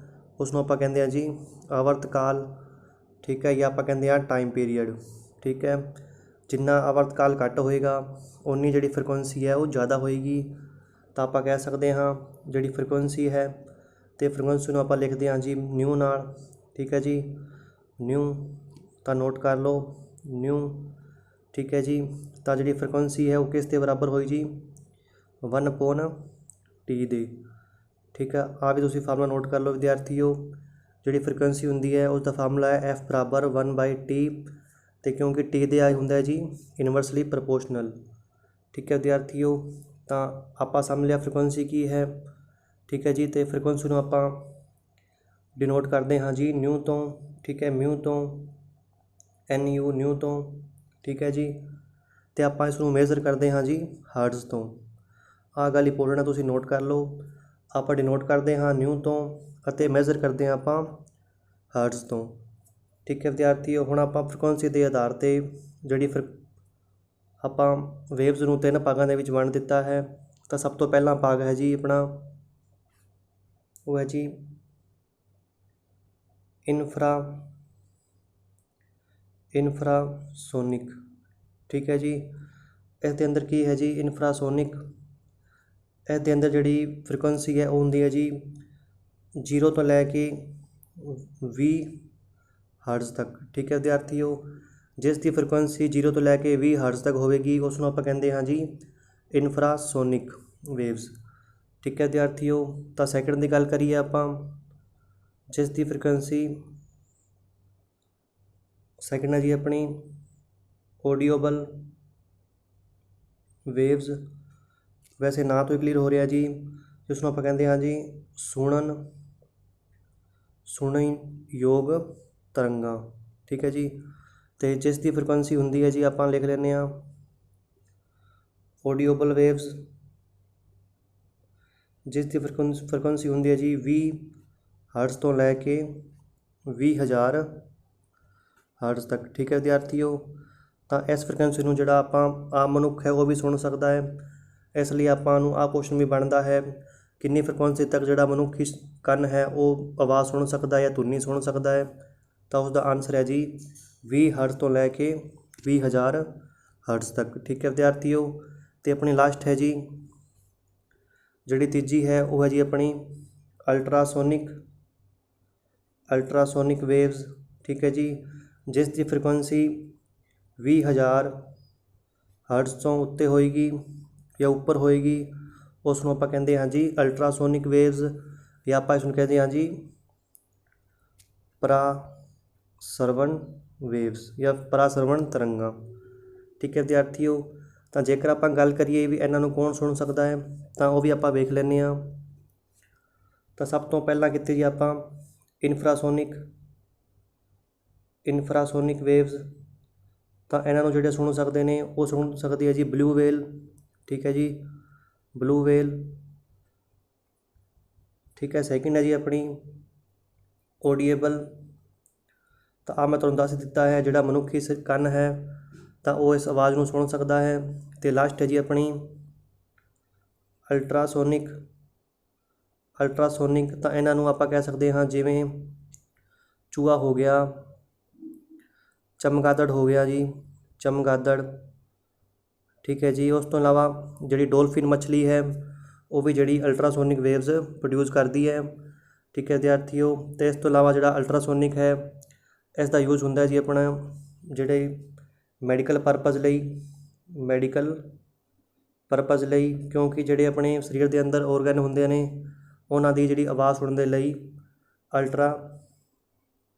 ਉਸ ਨੂੰ ਆਪਾਂ ਕਹਿੰਦੇ ਹਾਂ ਜੀ ਆਵਰਤਕਾਲ। ਠੀਕ ਹੈ, ਜਾਂ ਆਪਾਂ ਕਹਿੰਦੇ ਹਾਂ ਟਾਈਮ ਪੀਰੀਅਡ। ਠੀਕ ਹੈ, ਜਿੰਨਾ ਆਵਰਤਕਾਲ ਘੱਟ ਹੋਏਗਾ ਉਨੀ ਜਿਹੜੀ ਫ੍ਰੀਕੁਐਂਸੀ ਹੈ ਉਹ ਜ਼ਿਆਦਾ ਹੋਏਗੀ। ਤਾਂ ਆਪਾਂ ਕਹਿ ਸਕਦੇ ਹਾਂ ਜਿਹੜੀ ਫ੍ਰੀਕੁਐਂਸੀ ਹੈ, ਅਤੇ ਫ੍ਰੀਕੁਐਂਸੀ ਨੂੰ ਆਪਾਂ ਲਿਖਦੇ ਹਾਂ ਜੀ ਨਿਊ ਨਾਲ। ਠੀਕ ਹੈ ਜੀ, ਨਿਊ, ਤਾਂ ਨੋਟ ਕਰ ਲਓ ਨਿਊ। ਠੀਕ ਹੈ ਜੀ, ਤਾਂ ਜਿਹੜੀ ਫ੍ਰੀਕੁਐਂਸੀ ਹੈ ਉਹ ਕਿਸ ਦੇ ਬਰਾਬਰ ਹੋਈ ਜੀ 1/T ਦੇ। ਠੀਕ ਹੈ, ਆਹ ਵੀ ਤੁਸੀਂ ਫਾਰਮੂਲਾ ਨੋਟ ਕਰ ਲਓ ਵਿਦਿਆਰਥੀਓ। ਜਿਹੜੀ ਫ੍ਰੀਕੁਐਂਸੀ ਹੁੰਦੀ ਹੈ ਉਸ ਦਾ ਫਾਰਮੂਲਾ ਹੈ F = 1/T, ਅਤੇ ਕਿਉਂਕਿ T ਦੇ ਆਏ ਹੁੰਦਾ ਜੀ ਇਨਵਰਸਲੀ ਪ੍ਰਪੋਰਸ਼ਨਲ। ਠੀਕ ਹੈ ਵਿਦਿਆਰਥੀਓ, ਤਾਂ ਆਪਾਂ ਸਮਝ ਲਿਆ ਫ੍ਰੀਕੁਐਂਸੀ ਕੀ ਹੈ। ਠੀਕ ਹੈ ਜੀ, ਅਤੇ ਫ੍ਰੀਕੁਐਂਸੀ ਨੂੰ ਆਪਾਂ ਡਿਨੋਟ ਕਰਦੇ ਹਾਂ ਜੀ ਨਿਊ ਤੋਂ। ਠੀਕ ਹੈ, ਮਿਊ ਤੋਂ, NU ਨਿਊ ਤੋਂ। ਠੀਕ ਹੈ ਜੀ, ਅਤੇ ਆਪਾਂ ਇਸ ਨੂੰ ਮੇਜ਼ਰ ਕਰਦੇ ਹਾਂ ਜੀ ਹਰਟਜ਼ ਤੋਂ। ਆਹ ਗੱਲ ਇੰਪੋਰਟੈਂਟ ਹੈ, ਤੁਸੀਂ ਨੋਟ ਕਰ ਲਓ। ਆਪਾਂ ਡਿਨੋਟ ਕਰਦੇ ਹਾਂ ਨਿਊ ਤੋਂ ਅਤੇ ਮੇਜ਼ਰ ਕਰਦੇ ਹਾਂ ਆਪਾਂ ਹਰਟਜ਼ ਤੋਂ। ਠੀਕ ਹੈ ਵਿਦਿਆਰਥੀਓ, ਹੁਣ ਆਪਾਂ ਫ੍ਰੀਕੁਐਂਸੀ ਦੇ ਆਧਾਰ 'ਤੇ ਜਿਹੜੀ ਆਪਾਂ ਵੇਵਜ਼ ਨੂੰ 3 ਭਾਗਾਂ ਦੇ ਵਿੱਚ ਵੰਡ ਦਿੱਤਾ ਹੈ। ਤਾਂ ਸਭ ਤੋਂ ਪਹਿਲਾ ਭਾਗ ਹੈ ਜੀ ਆਪਣਾ ਉਹ ਹੈ ਜੀ ਇਨਫਰਾਸੋਨਿਕ। ਠੀਕ ਹੈ ਜੀ, ਇਸ ਦੇ ਅੰਦਰ ਕੀ ਹੈ ਜੀ ਇਨਫਰਾਸੋਨਿਕ। ਇਹਦੇ ਅੰਦਰ ਜਿਹੜੀ ਫ੍ਰੀਕੁਐਂਸੀ ਹੈ ਉਹ ਹੁੰਦੀ ਹੈ ਜੀ 0 ਤੋਂ ਲੈ ਕੇ 20 ਹਰਟਜ਼ ਤੱਕ। ਠੀਕ ਹੈ ਵਿਦਿਆਰਥੀਓ, ਜਿਸ ਦੀ ਫ੍ਰੀਕੁਐਂਸੀ 0 ਤੋਂ ਲੈ ਕੇ 20 ਹਰਟਜ਼ ਤੱਕ ਹੋਵੇਗੀ ਉਸ ਨੂੰ ਆਪਾਂ ਕਹਿੰਦੇ ਹਾਂ ਜੀ ਇਨਫਰਾਸੋਨਿਕ ਵੇਵਸ। ਠੀਕ ਹੈ ਵਿਦਿਆਰਥੀਓ, ਤਾਂ ਸੈਕਿੰਡ ਦੀ ਗੱਲ ਕਰੀਏ ਆਪਾਂ, ਜਿਸ ਦੀ ਫ੍ਰੀਕੁਐਂਸੀ ਸੈਕਿੰਡ ਹੈ ਜੀ ਆਪਣੀ ਆਡੀਓਬਲ ਵੇਵਸ। ਵੈਸੇ ਨਾਂ ਤੋਂ ਹੀ ਕਲੀਅਰ ਹੋ ਰਿਹਾ ਜੀ, ਜਿਸ ਨੂੰ ਆਪਾਂ ਕਹਿੰਦੇ ਹਾਂ ਜੀ ਸੁਣਨਯੋਗ ਤਰੰਗਾਂ। ਠੀਕ ਹੈ ਜੀ, ਅਤੇ ਜਿਸ ਦੀ ਫ੍ਰੀਕੁਐਂਸੀ ਹੁੰਦੀ ਹੈ ਜੀ ਆਪਾਂ ਲਿਖ ਲੈਂਦੇ ਹਾਂ ਆਡੀਓਬਲ ਵੇਵਸ, ਜਿਸ ਦੀ ਫ੍ਰੀਕੁਐਂਸੀ ਹੁੰਦੀ ਹੈ ਜੀ 20 ਹਰਟਜ਼ ਤੋਂ ਲੈ ਕੇ 20,000 ਹਰਟਜ਼ ਤੱਕ। ਠੀਕ ਹੈ ਵਿਦਿਆਰਥੀਓ, ਤਾਂ ਇਸ ਫ੍ਰੀਕੁਐਂਸੀ ਨੂੰ ਜਿਹੜਾ ਆਪਾਂ ਆਮ ਮਨੁੱਖ ਹੈ ਉਹ ਵੀ ਸੁਣ ਸਕਦਾ ਹੈ। ਇਸ ਲਈ ਆਪਾਂ ਨੂੰ ਆਹ ਕੁਐਸਚਨ ਵੀ ਬਣਦਾ ਹੈ, ਕਿੰਨੀ ਫ੍ਰੀਕੁਐਂਸੀ ਤੱਕ ਜਿਹੜਾ ਮਨੁੱਖੀ ਕੰਨ ਹੈ ਉਹ ਆਵਾਜ਼ ਸੁਣ ਸਕਦਾ ਹੈ, ਧੁਨੀ ਸੁਣ ਸਕਦਾ ਹੈ। ਤਾਂ ਉਸ ਦਾ ਆਨਸਰ ਹੈ ਜੀ 20 ਹਰਟਜ਼ ਤੋਂ ਲੈ ਕੇ 20,000 ਹਰਟਜ਼ ਤੱਕ। ਠੀਕ ਹੈ ਵਿਦਿਆਰਥੀਓ, ਅਤੇ ਆਪਣੀ ਲਾਸਟ ਹੈ ਜੀ ਜਿਹੜੀ ਤੀਜੀ ਹੈ ਉਹ ਹੈ ਜੀ ਆਪਣੀ ਅਲਟਰਾਸੋਨਿਕ ਵੇਵਸ। ਠੀਕ ਹੈ ਜੀ, ਜਿਸ ਦੀ ਫ੍ਰੀਕੁਐਂਸੀ 20,000 ਹਰਟਜ਼ ਤੋਂ ਉੱਤੇ ਹੋਏਗੀ ਜਾਂ ਉੱਪਰ ਹੋਏਗੀ, ਉਸ ਨੂੰ ਆਪਾਂ ਕਹਿੰਦੇ ਹਾਂ ਜੀ ਅਲਟਰਾਸੋਨਿਕ ਵੇਵਸ, ਜਾਂ ਆਪਾਂ ਇਸ ਨੂੰ ਕਹਿੰਦੇ ਹਾਂ ਜੀ ਪਰਾਸਰਵਣ ਵੇਵਸ ਜਾਂ ਪਰਾਸਰਵਣ ਤਰੰਗਾਂ। ਠੀਕ ਹੈ ਵਿਦਿਆਰਥੀਓ, ਤਾਂ ਜੇਕਰ ਆਪਾਂ ਗੱਲ ਕਰੀਏ ਵੀ ਇਹਨਾਂ ਨੂੰ ਕੌਣ ਸੁਣ ਸਕਦਾ ਹੈ, ਤਾਂ ਉਹ ਵੀ ਆਪਾਂ ਵੇਖ ਲੈਂਦੇ ਹਾਂ। ਤਾਂ ਸਭ ਤੋਂ ਪਹਿਲਾਂ ਕੀਤੀ ਜੀ ਆਪਾਂ ਇਨਫਰਾਸੋਨਿਕ ਵੇਵਸ, ਤਾਂ ਇਹਨਾਂ ਨੂੰ ਜਿਹੜੇ ਸੁਣ ਸਕਦੇ ਨੇ ਉਹ ਸੁਣ ਸਕਦੀ ਹੈ ਜੀ ਬਲੂ ਵੇਲ। ਠੀਕ ਹੈ ਜੀ, ਬਲੂ ਵੇਲ। ਠੀਕ ਹੈ, ਸੈਕਿੰਡ ਹੈ ਜੀ ਆਪਣੀ ਆਡੀਏਬਲ, ਤਾਂ ਆਹ ਮੈਂ ਤੁਹਾਨੂੰ ਦੱਸ ਦਿੱਤਾ ਹੈ ਜਿਹੜਾ ਮਨੁੱਖੀ ਕੰਨ ਹੈ ਤਾਂ ਉਹ ਇਸ ਆਵਾਜ਼ ਨੂੰ ਸੁਣ ਸਕਦਾ ਹੈ। ਅਤੇ ਲਾਸਟ ਹੈ ਜੀ ਆਪਣੀ ਅਲਟਰਾਸੋਨਿਕ, ਤਾਂ ਇਹਨਾਂ ਨੂੰ ਆਪਾਂ ਕਹਿ ਸਕਦੇ ਹਾਂ ਜਿਵੇਂ ਚੂਹਾ ਹੋ ਗਿਆ, ਚਮਗਾਦੜ ਹੋ ਗਿਆ ਜੀ, ਚਮਗਾਦੜ। ਠੀਕ ਹੈ ਜੀ, ਉਸ ਤੋਂ ਇਲਾਵਾ ਜਿਹੜੀ ਡੋਲਫਿਨ ਮੱਛਲੀ ਹੈ ਉਹ ਵੀ ਜਿਹੜੀ ਅਲਟਰਾਸੋਨਿਕ ਵੇਵਸ ਪ੍ਰੋਡਿਊਸ ਕਰਦੀ ਹੈ। ਠੀਕ ਹੈ ਵਿਦਿਆਰਥੀਓ, ਅਤੇ ਇਸ ਤੋਂ ਇਲਾਵਾ ਜਿਹੜਾ ਅਲਟਰਾਸੋਨਿਕ ਹੈ ਇਸ ਦਾ ਯੂਜ਼ ਹੁੰਦਾ ਜੀ ਆਪਣਾ ਜਿਹੜੇ ਮੈਡੀਕਲ ਪਰਪਜ਼ ਲਈ, ਕਿਉਂਕਿ ਜਿਹੜੇ ਆਪਣੇ ਸਰੀਰ ਦੇ ਅੰਦਰ ਔਰਗਨ ਹੁੰਦੇ ਨੇ ਉਹਨਾਂ ਦੀ ਜਿਹੜੀ ਆਵਾਜ਼ ਸੁਣਨ ਦੇ ਲਈ ਅਲਟਰਾਸੋਨਿਕ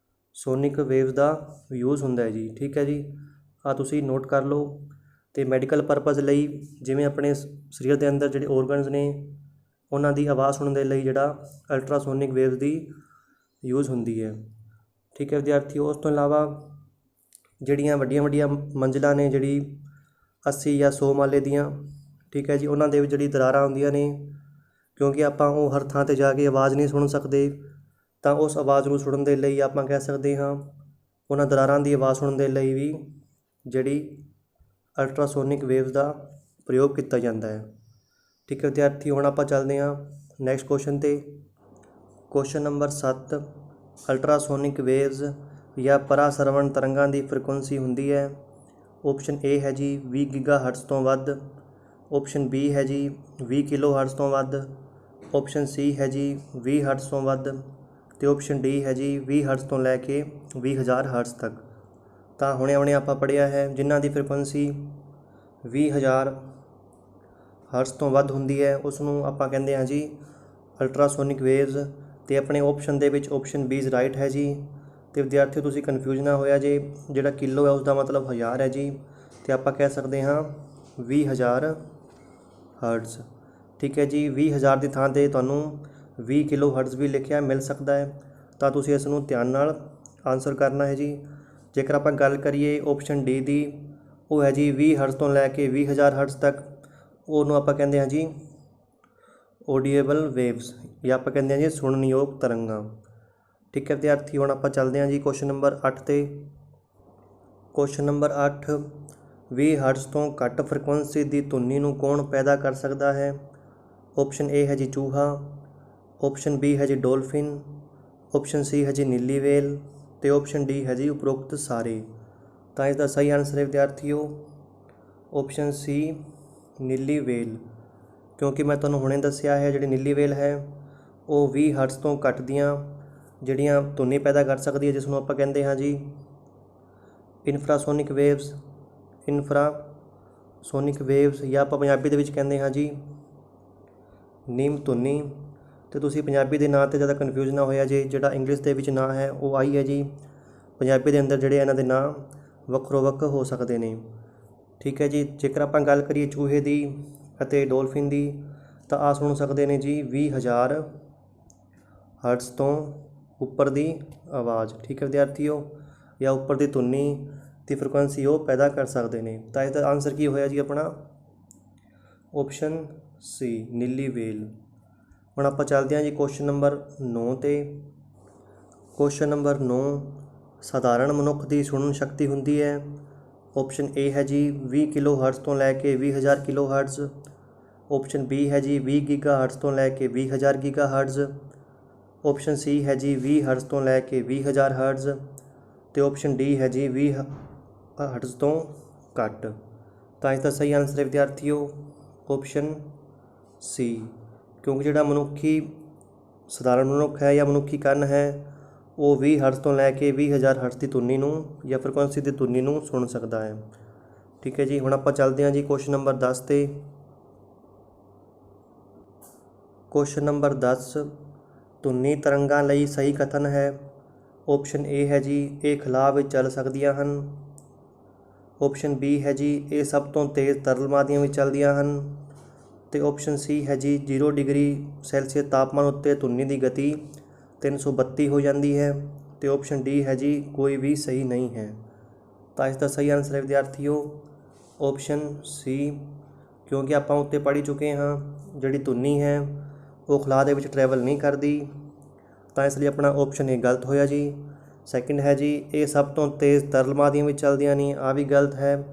ਵੇਵਸ ਦਾ ਯੂਜ਼ ਹੁੰਦਾ ਹੈ ਜੀ। ਠੀਕ ਹੈ ਜੀ, ਆਹ ਤੁਸੀਂ ਨੋਟ ਕਰ ਲਓ। ਅਤੇ ਮੈਡੀਕਲ ਪਰਪਜ਼ ਲਈ ਜਿਵੇਂ ਆਪਣੇ ਸਰੀਰ ਦੇ ਅੰਦਰ ਜਿਹੜੇ ਔਰਗਨਸ ਨੇ ਉਹਨਾਂ ਦੀ ਆਵਾਜ਼ ਸੁਣਨ ਦੇ ਲਈ ਜਿਹੜਾ ਅਲਟਰਾਸੋਨਿਕ ਵੇਵਸ ਦੀ ਯੂਜ਼ ਹੁੰਦੀ ਹੈ। ਠੀਕ ਹੈ ਵਿਦਿਆਰਥੀਓ, ਉਸ ਤੋਂ ਇਲਾਵਾ ਜਿਹੜੀਆਂ ਵੱਡੀਆਂ ਮੰਜ਼ਿਲਾਂ ਨੇ ਜਿਹੜੀ 80 ਜਾਂ 100 ਮਾਲੇ ਦੀਆਂ, ਠੀਕ ਹੈ ਜੀ, ਉਹਨਾਂ ਦੇ ਵਿੱਚ ਜਿਹੜੀ ਦਰਾਰਾਂ ਹੁੰਦੀਆਂ ਨੇ, ਕਿਉਂਕਿ ਆਪਾਂ ਉਹ ਹਰ ਥਾਂ 'ਤੇ ਜਾ ਕੇ ਆਵਾਜ਼ ਨਹੀਂ ਸੁਣ ਸਕਦੇ, ਤਾਂ ਉਸ ਆਵਾਜ਼ ਨੂੰ ਸੁਣਨ ਦੇ ਲਈ ਆਪਾਂ ਕਹਿ ਸਕਦੇ ਹਾਂ ਉਹਨਾਂ ਦਰਾਰਾਂ ਦੀ ਆਵਾਜ਼ ਸੁਣਨ ਦੇ ਲਈ ਵੀ ਜਿਹੜੀ ਅਲਟਰਾਸੋਨਿਕ ਵੇਵਸ ਦਾ ਪ੍ਰਯੋਗ ਕੀਤਾ ਜਾਂਦਾ ਹੈ। ਠੀਕ ਹੈ ਵਿਦਿਆਰਥੀ, ਹੁਣ ਆਪਾਂ ਚੱਲਦੇ ਹਾਂ ਨੈਕਸਟ ਕੁਐਸਚਨ 'ਤੇ। ਕੁਐਸਚਨ ਨੰਬਰ 7, ਅਲਟਰਾਸੋਨਿਕ ਵੇਵਸ ਜਾਂ ਪਰਾਸਰਵਣ ਤਰੰਗਾਂ ਦੀ ਫ੍ਰੀਕੁਐਂਸੀ ਹੁੰਦੀ ਹੈ। ਓਪਸ਼ਨ ਏ ਹੈ ਜੀ 20 ਗੀਗਾ ਹਰਟਜ਼ ਤੋਂ ਵੱਧ, ਓਪਸ਼ਨ ਬੀ ਹੈ ਜੀ 20 ਕਿਲੋ ਹਰਟਜ਼ ਤੋਂ ਵੱਧ, ਓਪਸ਼ਨ ਸੀ ਹੈ ਜੀ 20 ਹਰਟਜ਼ ਤੋਂ ਵੱਧ, ਅਤੇ ਓਪਸ਼ਨ ਡੀ ਹੈ ਜੀ 20 ਹਰਟਜ਼ ਤੋਂ ਲੈ ਕੇ 20,000 ਹਰਟਜ਼ ਤੱਕ। ਤਾਂ ਹੁਣੇ ਆਪਾਂ ਪੜ੍ਹਿਆ ਹੈ ਜਿਨ੍ਹਾਂ ਦੀ ਫ੍ਰੀਕੁਐਂਸੀ 20,000 ਹਰਟਜ਼ ਤੋਂ ਵੱਧ ਹੁੰਦੀ ਹੈ ਉਸ ਨੂੰ ਆਪਾਂ ਕਹਿੰਦੇ ਹਾਂ ਜੀ ਅਲਟਰਾਸੋਨਿਕ ਵੇਵਸ। ਅਤੇ ਆਪਣੇ ਓਪਸ਼ਨ ਦੇ ਵਿੱਚ ਓਪਸ਼ਨ ਬੀ ਇਜ਼ ਰਾਈਟ ਹੈ ਜੀ। ਅਤੇ ਵਿਦਿਆਰਥੀਓ ਤੁਸੀਂ ਕਨਫਿਊਜ਼ ਨਾ ਹੋਇਆ ਜੇ, ਜਿਹੜਾ ਕਿਲੋ ਹੈ ਉਸਦਾ ਮਤਲਬ 1000 ਹੈ ਜੀ, ਅਤੇ ਆਪਾਂ ਕਹਿ ਸਕਦੇ ਹਾਂ 20,000 ਹਰਟਜ਼। ਠੀਕ ਹੈ ਜੀ, 20,000 ਦੀ ਥਾਂ 'ਤੇ ਤੁਹਾਨੂੰ 20 ਕਿਲੋ ਹਰਟਜ਼ ਵੀ ਲਿਖਿਆ ਮਿਲ ਸਕਦਾ ਹੈ, ਤਾਂ ਤੁਸੀਂ ਇਸ ਨੂੰ ਧਿਆਨ ਨਾਲ ਆਨਸਰ ਕਰਨਾ ਹੈ ਜੀ। ਜੇਕਰ ਆਪਾਂ ਗੱਲ ਕਰੀਏ ਓਪਸ਼ਨ ਡੀ ਦੀ, ਉਹ ਹੈ ਜੀ 20 ਹਰਟਜ਼ ਤੋਂ ਲੈ ਕੇ 20,000 ਹਰਟਜ਼ ਤੱਕ, ਉਹਨੂੰ ਆਪਾਂ ਕਹਿੰਦੇ ਹਾਂ ਜੀ ਆਡੀਏਬਲ ਵੇਵਸ, ਜਾਂ ਆਪਾਂ ਕਹਿੰਦੇ ਹਾਂ ਜੀ ਸੁਣਨਯੋਗ ਤਰੰਗਾਂ। ਠੀਕ ਹੈ ਵਿਦਿਆਰਥੀ, ਹੁਣ ਆਪਾਂ ਚੱਲਦੇ ਹਾਂ ਜੀ ਕੁਐਸਚਨ ਨੰਬਰ 8 'ਤੇ। ਕੁਐਸਚਨ ਨੰਬਰ 8, 20 ਹਰਟਜ਼ ਤੋਂ ਘੱਟ ਫ੍ਰੀਕੁਐਂਸੀ ਦੀ ਧੁਨੀ ਨੂੰ ਕੌਣ ਪੈਦਾ ਕਰ ਸਕਦਾ ਹੈ। ਓਪਸ਼ਨ ਏ ਹੈ ਜੀ ਚੂਹਾ, ਓਪਸ਼ਨ ਬੀ ਹੈ ਜੀ ਡੋਲਫਿਨ, ਓਪਸ਼ਨ ਸੀ ਹੈ ਜੀ ਨੀਲੀ ਵੇਲ, ਅਤੇ ਓਪਸ਼ਨ ਡੀ ਹੈ ਜੀ ਉਪਰੋਕਤ ਸਾਰੇ। ਤਾਂ ਇਸ ਦਾ ਸਹੀ ਆਨਸਰ ਹੈ ਵਿਦਿਆਰਥੀਓ ਓਪਸ਼ਨ ਸੀ ਨੀਲੀ ਵੇਲ, ਕਿਉਂਕਿ ਮੈਂ ਤੁਹਾਨੂੰ ਹੁਣੇ ਦੱਸਿਆ ਹੈ ਜਿਹੜੀ ਨੀਲੀ ਵੇਲ ਹੈ ਉਹ 20 ਹਰਟਜ਼ ਤੋਂ ਘੱਟ ਦੀਆਂ ਜਿਹੜੀਆਂ ਧੁਨੀ ਪੈਦਾ ਕਰ ਸਕਦੀ ਹੈ, ਜਿਸ ਨੂੰ ਆਪਾਂ ਕਹਿੰਦੇ ਹਾਂ ਜੀ ਇਨਫਰਾਸੋਨਿਕ ਵੇਵਸ ਜਾਂ ਆਪਾਂ ਪੰਜਾਬੀ ਦੇ ਵਿੱਚ ਕਹਿੰਦੇ ਹਾਂ ਜੀ ਨੀਮ ਧੁਨੀ। ਅਤੇ ਤੁਸੀਂ ਪੰਜਾਬੀ ਦੇ ਨਾਂ 'ਤੇ ਜ਼ਿਆਦਾ ਕਨਫਿਊਜ਼ ਨਾ ਹੋਇਆ ਜੇ, ਜਿਹੜਾ ਇੰਗਲਿਸ਼ ਦੇ ਵਿੱਚ ਨਾਂ ਹੈ ਉਹ ਆਈ ਹੈ ਜੀ। ਪੰਜਾਬੀ ਦੇ ਅੰਦਰ ਜਿਹੜੇ ਇਹਨਾਂ ਦੇ ਨਾਂ ਵੱਖੋ ਵੱਖ ਹੋ ਸਕਦੇ ਨੇ, ਠੀਕ ਹੈ ਜੀ। ਜੇਕਰ ਆਪਾਂ ਗੱਲ ਕਰੀਏ ਚੂਹੇ ਦੀ ਅਤੇ ਡੋਲਫਿਨ ਦੀ ਤਾਂ ਆ ਸੁਣ ਸਕਦੇ ਨੇ ਜੀ 20,000 ਹਰਟਜ਼ ਤੋਂ ਉੱਪਰ ਦੀ ਆਵਾਜ਼, ਠੀਕ ਹੈ ਵਿਦਿਆਰਥੀਓ, ਜਾਂ ਉੱਪਰ ਦੀ ਧੁਨੀ ਦੀ ਫ੍ਰੀਕੁਐਂਸੀ ਉਹ ਪੈਦਾ ਕਰ ਸਕਦੇ ਨੇ। ਤਾਂ ਇਹਦਾ ਆਨਸਰ ਕੀ ਹੋਇਆ ਜੀ ਆਪਣਾ ਆਪਸ਼ਨ ਸੀ ਨੀਲੀ ਵੇਲ। ਹੁਣ ਆਪਾਂ ਚੱਲਦੇ ਹਾਂ ਜੀ ਕੁਐਸਚਨ ਨੰਬਰ 9 ਤੇ। ਕੁਐਸਚਨ ਨੰਬਰ 9, ਸਾਧਾਰਨ ਮਨੁੱਖ ਦੀ ਸੁਣਨ ਸ਼ਕਤੀ ਹੁੰਦੀ ਹੈ। ਆਪਸ਼ਨ ਏ ਹੈ ਜੀ 20 ਕਿਲੋ ਹਰਟਜ਼ ਤੋਂ ਲੈ ਕੇ 20,000 ਕਿਲੋ ਹਰਟਜ਼। ਆਪਸ਼ਨ ਬੀ ਹੈ ਜੀ 20 ਗੀਗਾ ਹਰਟਜ਼ ਤੋਂ ਲੈ ਕੇ 20,000 ਗੀਗਾ ਹਰਟਜ਼। ਆਪਸ਼ਨ ਸੀ ਹੈ ਜੀ 20 ਹਰਟਜ਼ ਤੋਂ ਲੈ ਕੇ 20,000 ਹਰਟਜ਼। ਅਤੇ ਆਪਸ਼ਨ ਡੀ ਹੈ ਜੀ 20 ਹਰਟਜ਼ ਤੋਂ ਘੱਟ। ਤਾਂ ਇਸ ਦਾ ਸਹੀ ਆਨਸਰ ਹੈ ਵਿਦਿਆਰਥੀਓ ਆਪਸ਼ਨ ਸੀ, ਕਿਉਂਕਿ ਜਿਹੜਾ ਸਧਾਰਨ ਮਨੁੱਖ ਹੈ ਜਾਂ ਮਨੁੱਖੀ ਕੰਨ ਹੈ ਉਹ 20 ਹਰਟਜ਼ ਤੋਂ ਲੈ ਕੇ 20,000 ਹਰਟਜ਼ ਦੀ ਧੁਨੀ ਨੂੰ ਜਾਂ ਫ੍ਰੀਕੁਐਂਸੀ ਦੀ ਧੁਨੀ ਨੂੰ ਸੁਣ ਸਕਦਾ ਹੈ, ਠੀਕ ਹੈ ਜੀ। ਹੁਣ ਆਪਾਂ ਚੱਲਦੇ ਹਾਂ ਜੀ ਕੁਐਸਚਨ ਨੰਬਰ 10 ਤੇ। ਕੁਐਸਚਨ ਨੰਬਰ 10, ਧੁਨੀ ਤਰੰਗਾਂ ਲਈ ਸਹੀ ਕਥਨ ਹੈ। ਆਪਸ਼ਨ ਏ ਹੈ ਜੀ ਇਹ ਖਲਾਅ ਵਿੱਚ ਚੱਲ ਸਕਦੀਆਂ ਹਨ। ਆਪਸ਼ਨ ਬੀ ਹੈ ਜੀ ਇਹ ਸਭ ਤੋਂ ਤੇਜ਼ ਤਰਲ ਮਾਧਿਅਮ ਵਿੱਚ ਚੱਲਦੀਆਂ ਹਨ। ਅਤੇ ਆਪਸ਼ਨ ਸੀ ਹੈ ਜੀ 0 ਡਿਗਰੀ ਸੈਲਸੀਅਸ ਤਾਪਮਾਨ ਉੱਤੇ ਧੁਨੀ ਦੀ ਗਤੀ 332 ਹੋ ਜਾਂਦੀ ਹੈ। ਅਤੇ ਆਪਸ਼ਨ ਡੀ ਹੈ ਜੀ ਕੋਈ ਵੀ ਸਹੀ ਨਹੀਂ ਹੈ। ਤਾਂ ਇਸ ਦਾ ਸਹੀ ਆਨਸਰ ਹੈ ਵਿਦਿਆਰਥੀਓ ਆਪਸ਼ਨ ਸੀ, ਕਿਉਂਕਿ ਆਪਾਂ ਉੱਤੇ ਪੜ੍ਹ ਚੁੱਕੇ ਹਾਂ ਜਿਹੜੀ ਧੁਨੀ ਹੈ ਉਹ ਖਲਾਅ ਦੇ ਵਿੱਚ ਟਰੈਵਲ ਨਹੀਂ ਕਰਦੀ। ਤਾਂ ਇਸ ਲਈ ਆਪਣਾ ਆਪਸ਼ਨ ਏ ਗਲਤ ਹੋਇਆ ਜੀ। ਸੈਕਿੰਡ ਹੈ ਜੀ ਇਹ ਸਭ ਤੋਂ ਤੇਜ਼ ਤਰਲ ਮਾਧਿਅਮ ਵਿੱਚ ਚੱਲਦੀਆਂ ਨੇ, ਆ ਵੀ ਗਲਤ ਹੈ,